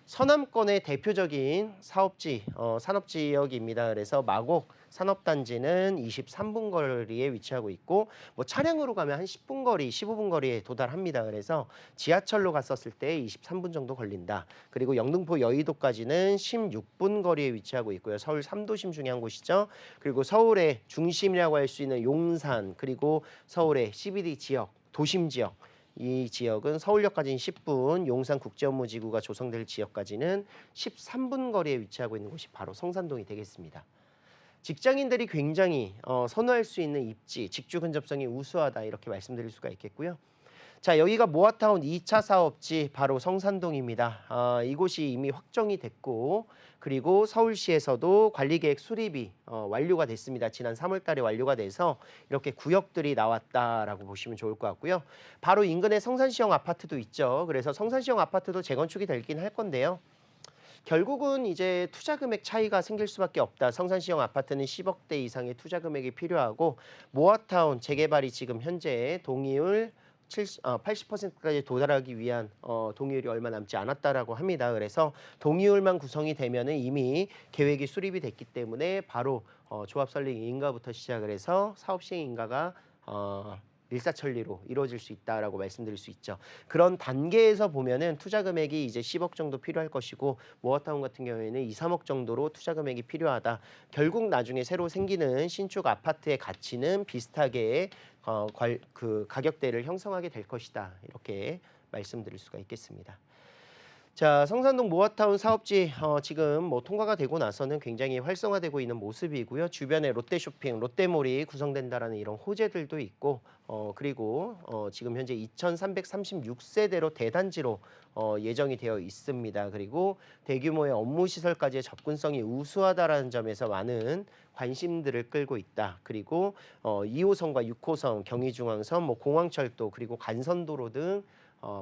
서남권의 대표적인 사업지, 산업지역입니다. 그래서 마곡 산업단지는 23분 거리에 위치하고 있고 뭐 차량으로 가면 한 10분 거리, 15분 거리에 도달합니다. 그래서 지하철로 갔었을 때 23분 정도 걸린다. 그리고 영등포 여의도까지는 16분 거리에 위치하고 있고요. 서울 3도심 중에 한 곳이죠. 그리고 서울의 중심이라고 할 수 있는 용산 그리고 서울의 CBD 지역, 도심 지역 이 지역은 서울역까지는 10분, 용산국제업무지구가 조성될 지역까지는 13분 거리에 위치하고 있는 곳이 바로 성산동이 되겠습니다. 직장인들이 굉장히 선호할 수 있는 입지, 직주 근접성이 우수하다 이렇게 말씀드릴 수가 있겠고요. 자, 여기가 모아타운 2차 사업지 바로 성산동입니다. 이곳이 이미 확정이 됐고 그리고 서울시에서도 관리계획 수립이 완료가 됐습니다. 지난 3월 달에 완료가 돼서 이렇게 구역들이 나왔다라고 보시면 좋을 것 같고요. 바로 인근에 성산시형 아파트도 있죠. 그래서 성산시형 아파트도 재건축이 되긴 할 건데요. 결국은 이제 투자 금액 차이가 생길 수밖에 없다. 성산시형 아파트는 10억대 이상의 투자 금액이 필요하고 모아타운 재개발이 지금 현재 동의율 80%까지 도달하기 위한 동의율이 얼마 남지 않았다라고 합니다. 그래서 동의율만 구성이 되면은 이미 계획이 수립이 됐기 때문에 바로 조합 설립 인가부터 시작을 해서 사업 시행 인가가 일사천리로 이루어질 수 있다라고 말씀드릴 수 있죠. 그런 단계에서 보면은 투자 금액이 이제 10억 정도 필요할 것이고 모아타운 같은 경우에는 2, 3억 정도로 투자 금액이 필요하다. 결국 나중에 새로 생기는 신축 아파트의 가치는 비슷하게 그 가격대를 형성하게 될 것이다. 이렇게 말씀드릴 수가 있겠습니다. 자, 성산동 모아타운 사업지 지금 뭐 통과가 되고 나서는 굉장히 활성화되고 있는 모습이고요. 주변에 롯데쇼핑, 롯데몰이 구성된다라는 이런 호재들도 있고 그리고 지금 현재 2,336세대로 대단지로 예정이 되어 있습니다. 그리고 대규모의 업무 시설까지의 접근성이 우수하다라는 점에서 많은 관심들을 끌고 있다. 그리고 2호선과 6호선, 경의중앙선, 뭐 공항철도 그리고 간선도로 등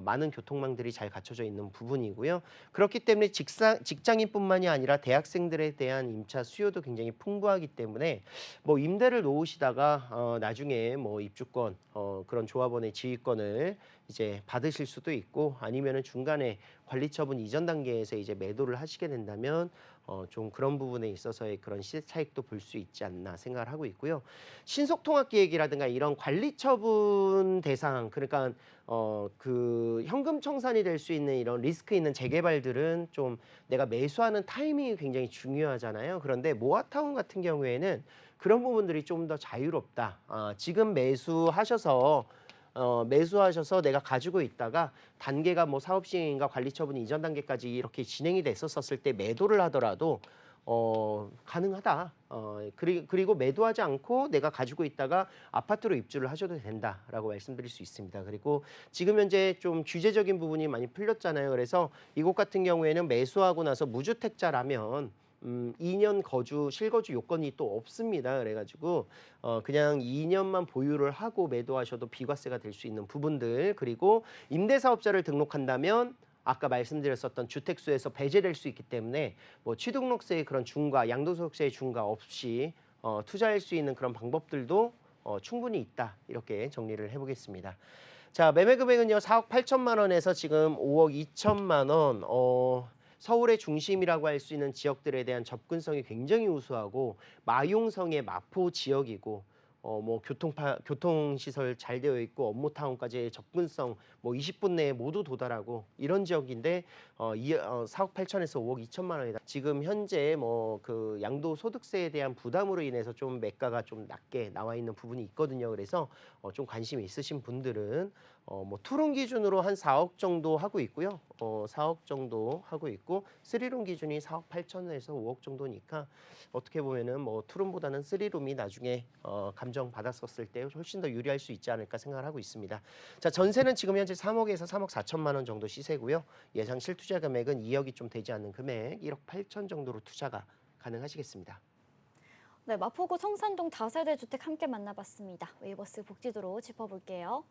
많은 교통망들이 잘 갖춰져 있는 부분이고요. 그렇기 때문에 직장인뿐만이 아니라 대학생들에 대한 임차 수요도 굉장히 풍부하기 때문에 뭐 임대를 놓으시다가 나중에 뭐 입주권 그런 조합원의 지휘권을 이제 받으실 수도 있고 아니면은 중간에 관리처분 이전 단계에서 이제 매도를 하시게 된다면 좀 그런 부분에 있어서의 그런 시세 차익도 볼 수 있지 않나 생각을 하고 있고요. 신속통합기획이라든가 이런 관리처분 대상 그러니까 그 현금 청산이 될 수 있는 이런 리스크 있는 재개발들은 좀 내가 매수하는 타이밍이 굉장히 중요하잖아요. 그런데 모아타운 같은 경우에는 그런 부분들이 좀 더 자유롭다. 지금 매수하셔서 내가 가지고 있다가 단계가 뭐 사업 시행인가 관리 처분 이전 단계까지 이렇게 진행이 됐었을 때 매도를 하더라도 가능하다. 그리고 매도하지 않고 내가 가지고 있다가 아파트로 입주를 하셔도 된다라고 말씀드릴 수 있습니다. 그리고 지금 현재 좀 규제적인 부분이 많이 풀렸잖아요. 그래서 이곳 같은 경우에는 매수하고 나서 무주택자라면 2년 실거주 요건이 또 없습니다. 그래가지고 그냥 2년만 보유를 하고 매도하셔도 비과세가 될 수 있는 부분들 그리고 임대사업자를 등록한다면 아까 말씀드렸었던 주택수에서 배제될 수 있기 때문에 뭐 취등록세의 그런 중과 양도소득세의 중과 없이 투자할 수 있는 그런 방법들도 충분히 있다. 이렇게 정리를 해보겠습니다. 자, 매매 금액은요 4억 8천만 원에서 지금 5억 2천만 원. 서울의 중심이라고 할 수 있는 지역들에 대한 접근성이 굉장히 우수하고 마용성의 마포 지역이고 뭐 교통시설 잘 되어 있고 업무타운까지의 접근성 뭐 20분 내에 모두 도달하고 이런 지역인데 4억 8천에서 5억 2천만 원이다. 지금 현재 뭐 그 양도소득세에 대한 부담으로 인해서 좀 매가가 좀 낮게 나와 있는 부분이 있거든요. 그래서 좀 관심이 있으신 분들은 뭐 투룸 기준으로 한 4억 정도 하고 있고요. 4억 정도 하고 있고 3룸 기준이 4억 8천에서 5억 정도니까 어떻게 보면은 뭐 투룸보다는 3룸이 나중에 감정 받았었을 때 훨씬 더 유리할 수 있지 않을까 생각을 하고 있습니다. 자, 전세는 지금 현재 3억에서 3억 4천만 원 정도 시세고요. 예상 실투자 금액은 2억이 좀 되지 않는 금액 1억 8천 정도로 투자가 가능하시겠습니다. 네, 마포구 성산동 다세대 주택 함께 만나봤습니다. 웨이버스 복지도로 짚어볼게요.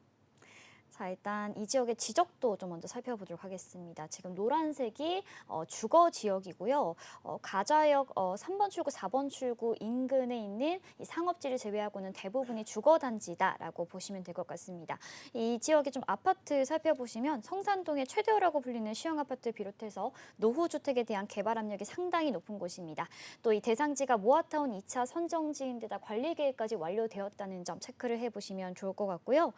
자, 일단 이 지역의 지적도 좀 먼저 살펴보도록 하겠습니다. 지금 노란색이 주거 지역이고요. 가자역 3번 출구, 4번 출구 인근에 있는 이 상업지를 제외하고는 대부분이 주거 단지다라고 보시면 될 것 같습니다. 이 지역의 좀 아파트 살펴보시면 성산동의 최대호라고 불리는 시형 아파트 비롯해서 노후 주택에 대한 개발 압력이 상당히 높은 곳입니다. 또 이 대상지가 모아타운 2차 선정지인데다 관리 계획까지 완료되었다는 점 체크를 해보시면 좋을 것 같고요.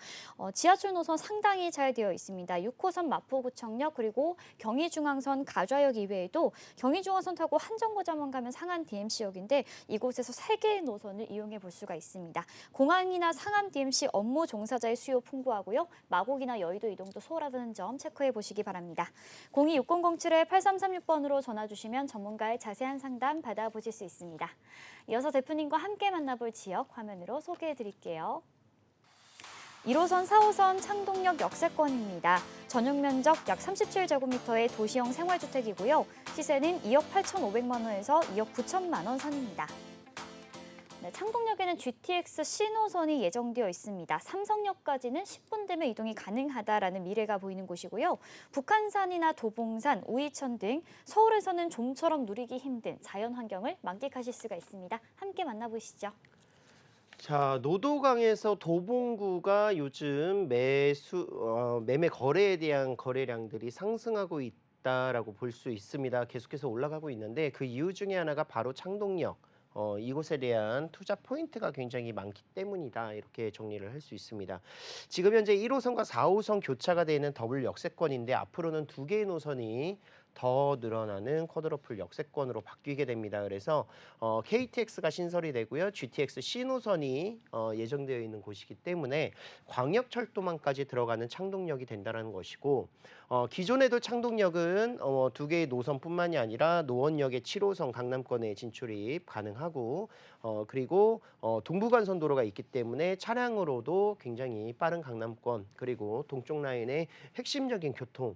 지하철 노선 상당히 잘 되어 있습니다. 6호선 마포구청역 그리고 경의중앙선 가좌역 이외에도 경의중앙선 타고 한정거장만 가면 상안 DMC역인데 이곳에서 3개의 노선을 이용해 볼 수가 있습니다. 공항이나 상암 DMC 업무 종사자의 수요 풍부하고요. 마곡이나 여의도 이동도 수월하다는 점 체크해 보시기 바랍니다. 026007-8336번으로 전화 주시면 전문가의 자세한 상담 받아보실 수 있습니다. 이어서 대표님과 함께 만나볼 지역 화면으로 소개해 드릴게요. 1호선, 4호선 창동역 역세권입니다. 전용 면적 약 37제곱미터의 도시형 생활주택이고요. 시세는 2억 8,500만 원에서 2억 9천만 원 선입니다. 네, 창동역에는 GTX 신호선이 예정되어 있습니다. 삼성역까지는 10분 되면 이동이 가능하다라는 미래가 보이는 곳이고요. 북한산이나 도봉산, 오이천 등 서울에서는 좀처럼 누리기 힘든 자연 환경을 만끽하실 수가 있습니다. 함께 만나보시죠. 자, 노도강에서 도봉구가 요즘 매매 거래에 대한 거래량들이 상승하고 있다라고 볼 수 있습니다. 계속해서 올라가고 있는데 그 이유 중에 하나가 바로 창동역. 이곳에 대한 투자 포인트가 굉장히 많기 때문이다. 이렇게 정리를 할 수 있습니다. 지금 현재 1호선과 4호선 교차가 되는 더블 역세권인데 앞으로는 두 개의 노선이 더 늘어나는 쿼드러플 역세권으로 바뀌게 됩니다. 그래서 KTX가 신설이 되고요. GTX 신호선이 예정되어 있는 곳이기 때문에 광역철도망까지 들어가는 창동역이 된다는 것이고 기존에도 창동역은 두 개의 노선뿐만이 아니라 노원역의 7호선 강남권에 진출이 가능하고 그리고 동부간선도로가 있기 때문에 차량으로도 굉장히 빠른 강남권 그리고 동쪽 라인의 핵심적인 교통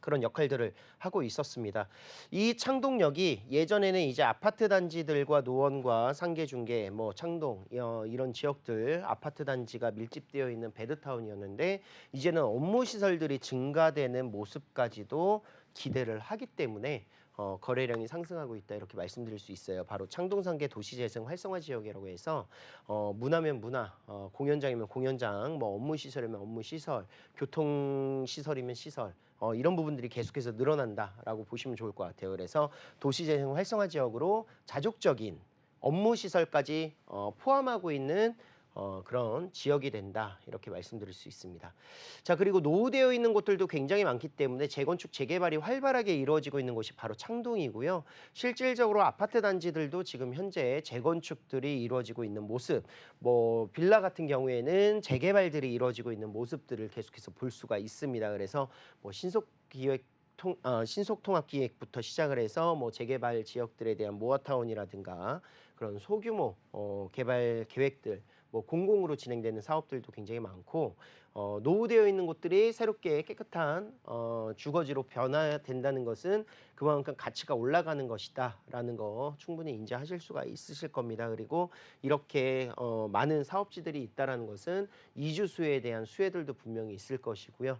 그런 역할들을 하고 있었습니다. 이 창동역이 예전에는 이제 아파트 단지들과 노원과 상계 중계, 뭐 창동 이런 지역들 아파트 단지가 밀집되어 있는 베드타운이었는데 이제는 업무 시설들이 증가되는 모습까지도 기대를 하기 때문에 거래량이 상승하고 있다 이렇게 말씀드릴 수 있어요. 바로 창동상계 도시재생 활성화 지역이라고 해서 문화면 문화, 공연장이면 공연장, 뭐 업무 시설이면 업무 시설, 교통 시설이면 시설 이런 부분들이 계속해서 늘어난다라고 보시면 좋을 것 같아요. 그래서 도시재생 활성화 지역으로 자족적인 업무 시설까지 포함하고 있는 그런 지역이 된다 이렇게 말씀드릴 수 있습니다. 자, 그리고 노후되어 있는 곳들도 굉장히 많기 때문에 재건축 재개발이 활발하게 이루어지고 있는 곳이 바로 창동이고요. 실질적으로 아파트 단지들도 지금 현재 재건축들이 이루어지고 있는 모습, 뭐 빌라 같은 경우에는 재개발들이 이루어지고 있는 모습들을 계속해서 볼 수가 있습니다. 그래서 뭐 신속통합기획부터 시작을 해서 뭐 재개발 지역들에 대한 모아타운이라든가 그런 소규모 개발 계획들, 뭐 공공으로 진행되는 사업들도 굉장히 많고 노후되어 있는 곳들이 새롭게 깨끗한 주거지로 변화된다는 것은 그만큼 가치가 올라가는 것이다라는 거 충분히 인지하실 수가 있으실 겁니다. 그리고 이렇게 많은 사업지들이 있다라는 것은 이주 수요에 대한 수혜들도 분명히 있을 것이고요.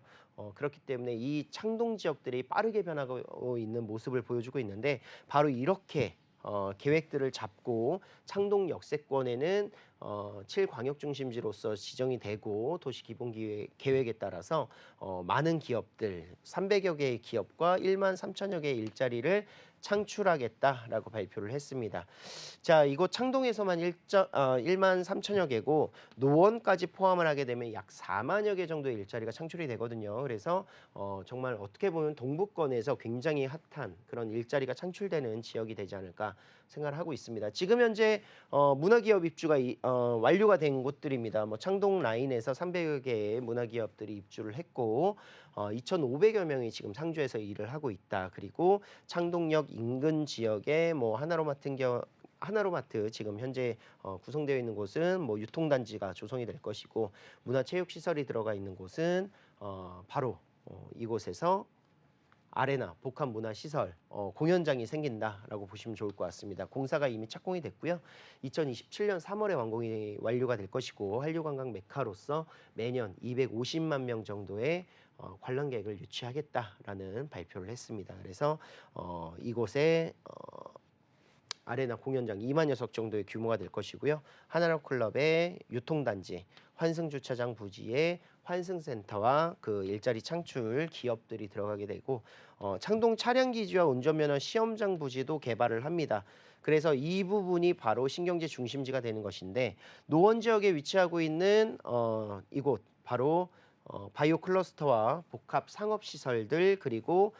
그렇기 때문에 이 창동 지역들이 빠르게 변하고 있는 모습을 보여주고 있는데 바로 이렇게 계획들을 잡고 창동 역세권에는 7광역중심지로서 지정이 되고 도시기본계획에 따라서 많은 기업들 300여 개의 기업과 1만 3천여 개의 일자리를 창출하겠다라고 발표를 했습니다. 자, 이곳 창동에서만 1만 3천여 개고 노원까지 포함을 하게 되면 약 4만여 개 정도의 일자리가 창출이 되거든요. 그래서 정말 어떻게 보면 동부권에서 굉장히 핫한 그런 일자리가 창출되는 지역이 되지 않을까 생각을 하고 있습니다. 지금 현재 문화기업 입주가 완료가 된 곳들입니다. 뭐 창동 라인에서 300여 개의 문화기업들이 입주를 했고 2,500여 명이 지금 상주에서 일을 하고 있다. 그리고 창동역 인근 지역에 뭐 하나로마트 지금 현재 구성되어 있는 곳은 뭐 유통단지가 조성이 될 것이고 문화체육시설이 들어가 있는 곳은 바로 이곳에서 아레나, 복합문화시설, 공연장이 생긴다라고 보시면 좋을 것 같습니다. 공사가 이미 착공이 됐고요. 2027년 3월에 완료가 될 것이고 한류관광 메카로서 매년 250만 명 정도의 관람객을 유치하겠다라는 발표를 했습니다. 그래서 이곳에 아레나 공연장 2만여 석 정도의 규모가 될 것이고요. 하나로 클럽의 유통단지, 환승주차장 부지에 환승센터와 그 일자리 창출 기업들이 들어가게 되고 창동 차량기지와 운전면허 시험장 부지도 개발을 합니다. 그래서 이 부분이 바로 신경제 중심지가 되는 것인데 노원 지역에 위치하고 있는 이곳 바로 바이오 클러스터와 복합 상업 시설들 그리고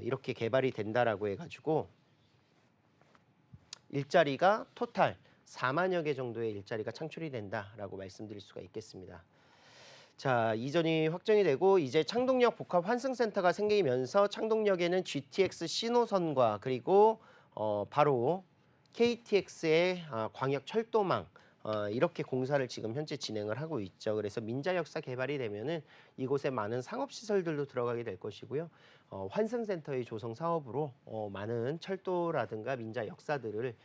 이렇게 개발이 된다라고 해가지고 일자리가 토탈 4만여 개 정도의 일자리가 창출이 된다라고 말씀드릴 수가 있겠습니다. 자, 이전이 확정이 되고 이제 창동역 복합 환승센터가 생기면서 창동역에는 GTX 신호선과 그리고 바로 KTX의 광역 철도망 이렇게 공사를 지금 현재 진행을 하고 있죠. 그래서 민자 역사 개발이 되면은 이곳에 많은 상업 시설들도 들어가게 될 것이고요. 환승센터의 조성 사업으로 많은 철도라든가 민자 역사들을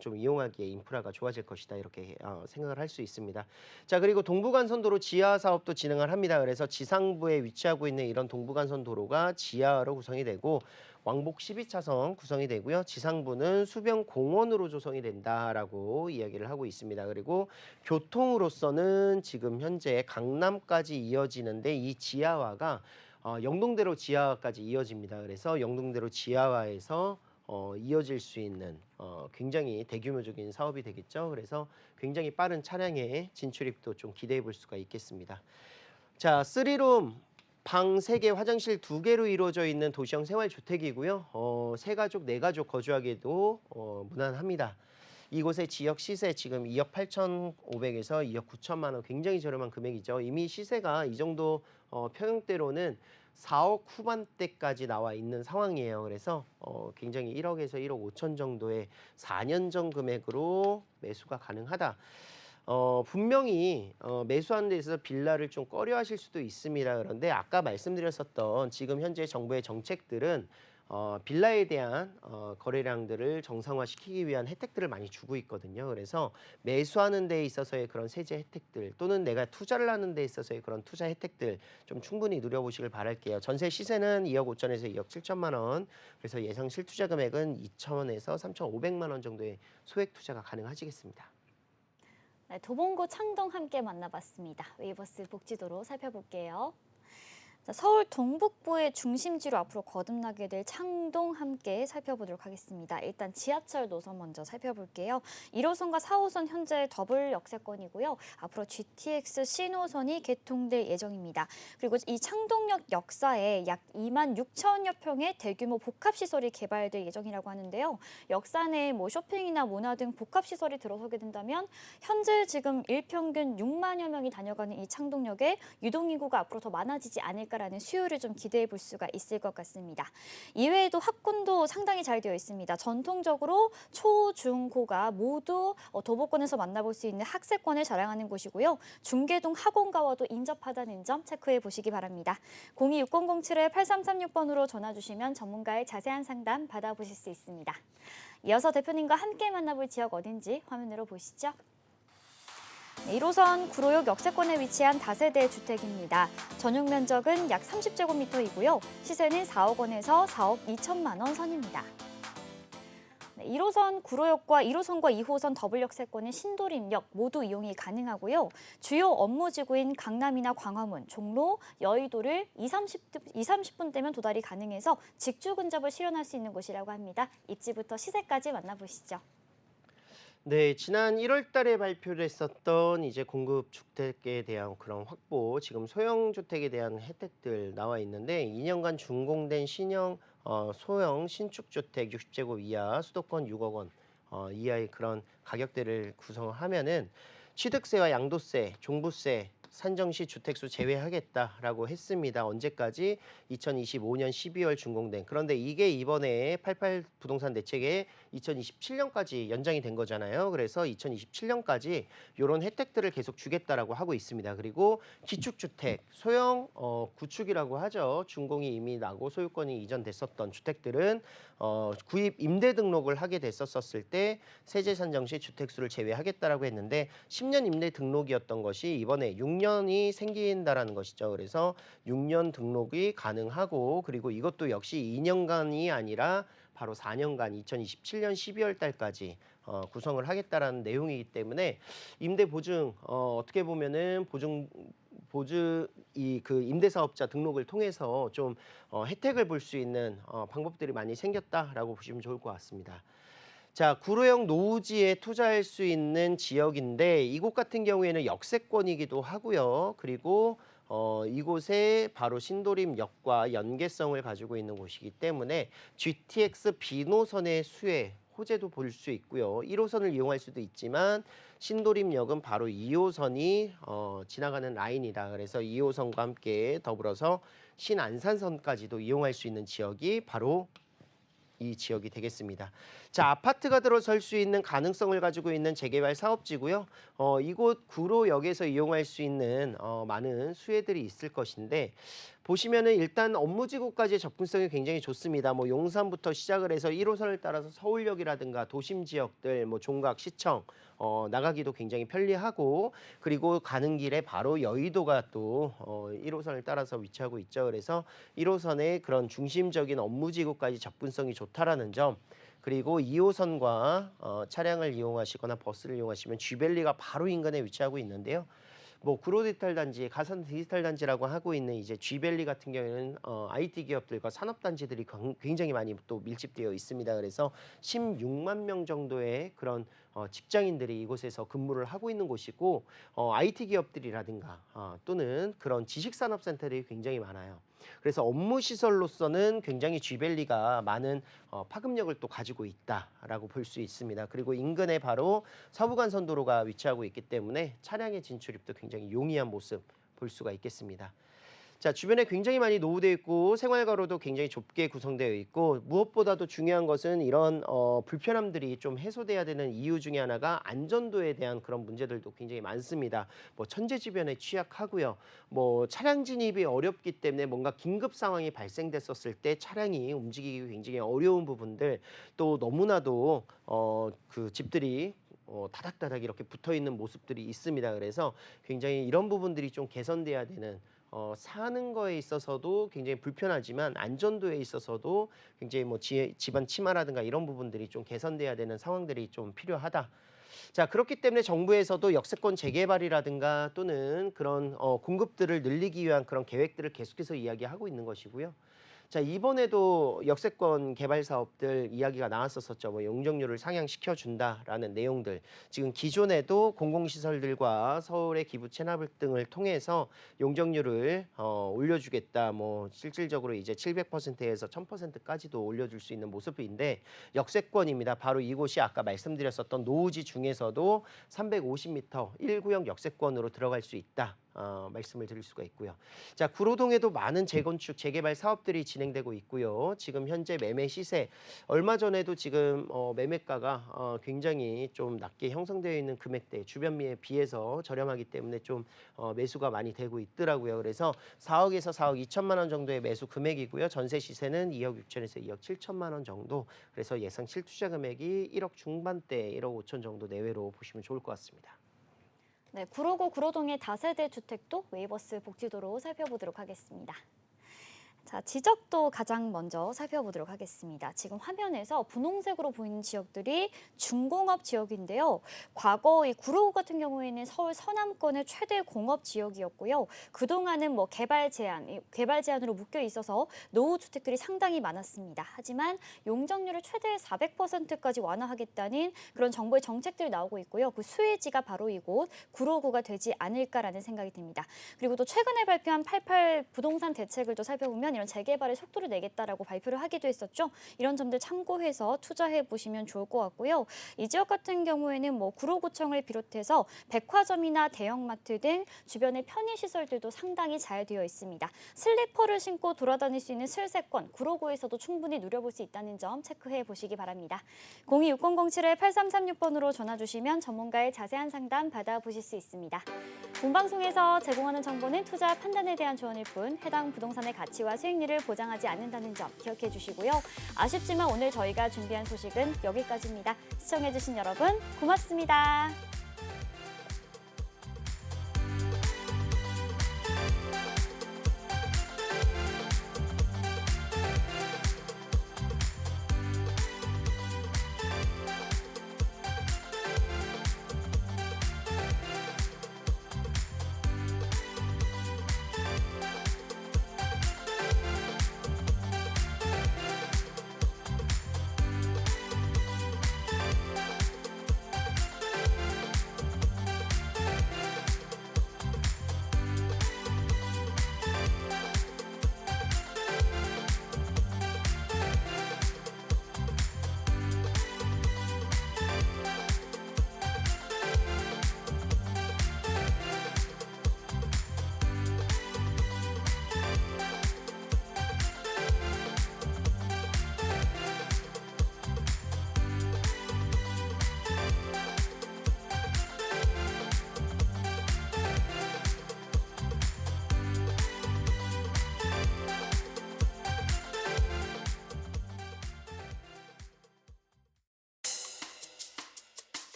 좀 이용하기에 인프라가 좋아질 것이다 이렇게 생각을 할 수 있습니다. 자, 그리고 동부간선도로 지하 사업도 진행을 합니다. 그래서 지상부에 위치하고 있는 이런 동부간선도로가 지하로 구성이 되고 왕복 12차선 구성이 되고요. 지상부는 수변공원으로 조성이 된다라고 이야기를 하고 있습니다. 그리고 교통으로서는 지금 현재 강남까지 이어지는데 이 지하화가 영동대로 지하화까지 이어집니다. 그래서 영동대로 지하화에서 이어질 수 있는 굉장히 대규모적인 사업이 되겠죠. 그래서 굉장히 빠른 차량의 진출입도 좀 기대해 볼 수가 있겠습니다. 자, 3룸 방 3개, 화장실 2개로 이루어져 있는 도시형 생활주택이고요. 3가족, 4가족 거주하기에도 무난합니다. 이곳의 지역 시세 지금 2억 8,500에서 2억 9천만 원, 굉장히 저렴한 금액이죠. 이미 시세가 이 정도 평형대로는 4억 후반대까지 나와 있는 상황이에요. 그래서 굉장히 1억에서 1억 5천 정도의 4년 전 금액으로 매수가 가능하다. 분명히 매수하는 데 있어서 빌라를 좀 꺼려하실 수도 있습니다. 그런데 아까 말씀드렸었던 지금 현재 정부의 정책들은 빌라에 대한 거래량들을 정상화시키기 위한 혜택들을 많이 주고 있거든요. 그래서 매수하는 데 있어서의 그런 세제 혜택들 또는 내가 투자를 하는 데 있어서의 그런 투자 혜택들 좀 충분히 누려보시길 바랄게요. 전세 시세는 2억 5천에서 2억 7천만 원, 그래서 예상 실투자 금액은 2천에서 3,500만 원 정도의 소액 투자가 가능하시겠습니다. 네, 도봉구 창동 함께 만나봤습니다. 웨이버스 복지도로 살펴볼게요. 자, 서울 동북부의 중심지로 앞으로 거듭나게 될 창동 함께 살펴보도록 하겠습니다. 일단 지하철 노선 먼저 살펴볼게요. 1호선과 4호선 현재 더블 역세권이고요. 앞으로 GTX 신호선이 개통될 예정입니다. 그리고 이 창동역 역사에 약 2만 6천여 평의 대규모 복합시설이 개발될 예정이라고 하는데요. 역사 내에 뭐 쇼핑이나 문화 등 복합시설이 들어서게 된다면 현재 지금 일평균 6만여 명이 다녀가는 이 창동역에 유동인구가 앞으로 더 많아지지 않을까 라는 수요를 좀 기대해 볼 수가 있을 것 같습니다. 이외에도 학군도 상당히 잘 되어 있습니다. 전통적으로 초, 중, 고가 모두 도보권에서 만나볼 수 있는 학세권을 자랑하는 곳이고요. 중계동 학원가와도 인접하다는 점 체크해 보시기 바랍니다. 026007-8336번으로 전화 주시면 전문가의 자세한 상담 받아보실 수 있습니다. 이어서 대표님과 함께 만나볼 지역 어딘지 화면으로 보시죠. 1호선 구로역 역세권에 위치한 다세대 주택입니다. 전용 면적은 약 30제곱미터이고요. 시세는 4억 원에서 4억 2천만 원 선입니다. 1호선 구로역과 1호선과 2호선 더블 역세권은 신도림역 모두 이용이 가능하고요. 주요 업무지구인 강남이나 광화문, 종로, 여의도를 30분 대면 도달이 가능해서 직주 근접을 실현할 수 있는 곳이라고 합니다. 입지부터 시세까지 만나보시죠. 네, 지난 1월 달에 발표를 했었던 이제 공급 주택에 대한 그런 확보, 지금 소형 주택에 대한 혜택들 나와 있는데 2년간 준공된 소형 신축 주택 60제곱 이하 수도권 6억 원 이하의 그런 가격대를 구성하면은 취득세와 양도세, 종부세 산정 시 주택수 제외하겠다라고 했습니다. 언제까지? 2025년 12월 준공된. 그런데 이게 이번에 88 부동산 대책에 2027년까지 연장이 된 거잖아요. 그래서 2027년까지 이런 혜택들을 계속 주겠다라고 하고 있습니다. 그리고 기축주택, 소형 구축이라고 하죠. 준공이 이미 나고 소유권이 이전됐었던 주택들은 구입 임대 등록을 하게 됐었을 때 세제 산정 시 주택수를 제외하겠다라고 했는데 10년 임대 등록이었던 것이 이번에 6년이 생긴다라는 것이죠. 그래서 6년 등록이 가능하고 그리고 이것도 역시 2년간이 아니라 바로 4년간 2027년 12월 달까지 구성을 하겠다라는 내용이기 때문에 임대 보증 어떻게 보면은 그 임대사업자 등록을 통해서 좀 혜택을 볼 수 있는 방법들이 많이 생겼다라고 보시면 좋을 것 같습니다. 자, 구로역 노후지에 투자할 수 있는 지역인데 이곳 같은 경우에는 역세권이기도 하고요. 그리고 이곳에 바로 신도림역과 연계성을 가지고 있는 곳이기 때문에 GTX B노선의 수혜 호재도 볼 수 있고요. 1호선을 이용할 수도 있지만 신도림역은 바로 2호선이 지나가는 라인이다. 그래서 2호선과 함께 더불어서 신안산선까지도 이용할 수 있는 지역이 바로 이 지역이 되겠습니다. 자, 아파트가 들어설 수 있는 가능성을 가지고 있는 재개발 사업지고요. 이곳 구로역에서 이용할 수 있는 많은 수혜들이 있을 것인데 보시면은 일단 업무지구까지의 접근성이 굉장히 좋습니다. 뭐 용산부터 시작을 해서 1호선을 따라서 서울역이라든가 도심 지역들, 뭐 종각, 시청 나가기도 굉장히 편리하고 그리고 가는 길에 바로 여의도가 또 1호선을 따라서 위치하고 있죠. 그래서 1호선의 그런 중심적인 업무지구까지 접근성이 좋다라는 점. 그리고 2호선과 차량을 이용하시거나 버스를 이용하시면 쥐밸리가 바로 인근에 위치하고 있는데요. 뭐 구로 디지털 단지, 가산 디지털 단지라고 하고 있는 이제 쥐밸리 같은 경우에는 IT 기업들과 산업 단지들이 굉장히 많이 또 밀집되어 있습니다. 그래서 16만 명 정도의 그런 직장인들이 이곳에서 근무를 하고 있는 곳이고 IT 기업들이라든가 또는 그런 지식산업센터들이 굉장히 많아요. 그래서 업무 시설로서는 굉장히 쥐밸리가 많은 파급력을 또 가지고 있다라고 볼 수 있습니다. 그리고 인근에 바로 서부간선도로가 위치하고 있기 때문에 차량의 진출입도 굉장히 용이한 모습 볼 수가 있겠습니다. 자, 주변에 굉장히 많이 노후되어 있고 생활가로도 굉장히 좁게 구성되어 있고 무엇보다도 중요한 것은 이런 불편함들이 좀 해소돼야 되는 이유 중에 하나가 안전도에 대한 그런 문제들도 굉장히 많습니다. 뭐 천재지변에 취약하고요. 뭐 차량 진입이 어렵기 때문에 뭔가 긴급 상황이 발생됐었을 때 차량이 움직이기 굉장히 어려운 부분들 또 너무나도 그 집들이 다닥다닥 이렇게 붙어 있는 모습들이 있습니다. 그래서 굉장히 이런 부분들이 좀 개선돼야 되는 사는 거에 있어서도 굉장히 불편하지만 안전도에 있어서도 굉장히 뭐 집안 침하라든가 이런 부분들이 좀 개선돼야 되는 상황들이 좀 필요하다. 자, 그렇기 때문에 정부에서도 역세권 재개발이라든가 또는 그런 공급들을 늘리기 위한 그런 계획들을 계속해서 이야기하고 있는 것이고요. 자, 이번에도 역세권 개발 사업들 이야기가 나왔었죠. 뭐 용적률을 상향시켜 준다라는 내용들. 지금 기존에도 공공시설들과 서울의 기부 체납 등을 통해서 용적률을 올려주겠다. 뭐 실질적으로 이제 700%에서 1000%까지도 올려줄 수 있는 모습인데 역세권입니다. 바로 이곳이 아까 말씀드렸었던 노후지 중에서도 350m 1구역 역세권으로 들어갈 수 있다. 말씀을 드릴 수가 있고요. 자, 구로동에도 많은 재건축, 재개발 사업들이 진행되고 있고요. 지금 현재 매매 시세, 얼마 전에도 지금 매매가가 굉장히 좀 낮게 형성되어 있는 금액대, 주변미에 비해서 저렴하기 때문에 좀 매수가 많이 되고 있더라고요. 그래서 4억에서 4억 2천만 원 정도의 매수 금액이고요. 전세 시세는 2억 6천에서 2억 7천만 원 정도. 그래서 예상 실투자 금액이 1억 중반대, 1억 5천 정도 내외로 보시면 좋을 것 같습니다. 네, 구로구 구로동의 다세대 주택도 웨이버스 복지도로 살펴보도록 하겠습니다. 자, 지적도 가장 먼저 살펴보도록 하겠습니다. 지금 화면에서 분홍색으로 보이는 지역들이 중공업 지역인데요. 과거 이 구로구 같은 경우에는 서울 서남권의 최대 공업 지역이었고요. 그동안은 뭐 개발 제한으로 묶여 있어서 노후 주택들이 상당히 많았습니다. 하지만 용적률을 최대 400%까지 완화하겠다는 그런 정부의 정책들이 나오고 있고요. 그 수혜지가 바로 이곳 구로구가 되지 않을까라는 생각이 듭니다. 그리고 또 최근에 발표한 88 부동산 대책을 또 살펴보면 이런 재개발에 속도를 내겠다라고 발표를 하기도 했었죠. 이런 점들 참고해서 투자해 보시면 좋을 것 같고요. 이 지역 같은 경우에는 뭐 구로구청을 비롯해서 백화점이나 대형마트 등 주변의 편의시설들도 상당히 잘 되어 있습니다. 슬리퍼를 신고 돌아다닐 수 있는 슬세권, 구로구에서도 충분히 누려볼 수 있다는 점 체크해 보시기 바랍니다. 026007-8336번으로 전화 주시면 전문가의 자세한 상담 받아보실 수 있습니다. 본방송에서 제공하는 정보는 투자 판단에 대한 조언일 뿐 해당 부동산의 가치와 수익률을 보장하지 않는다는 점 기억해 주시고요. 아쉽지만 오늘 저희가 준비한 소식은 여기까지입니다. 시청해 주신 여러분 고맙습니다.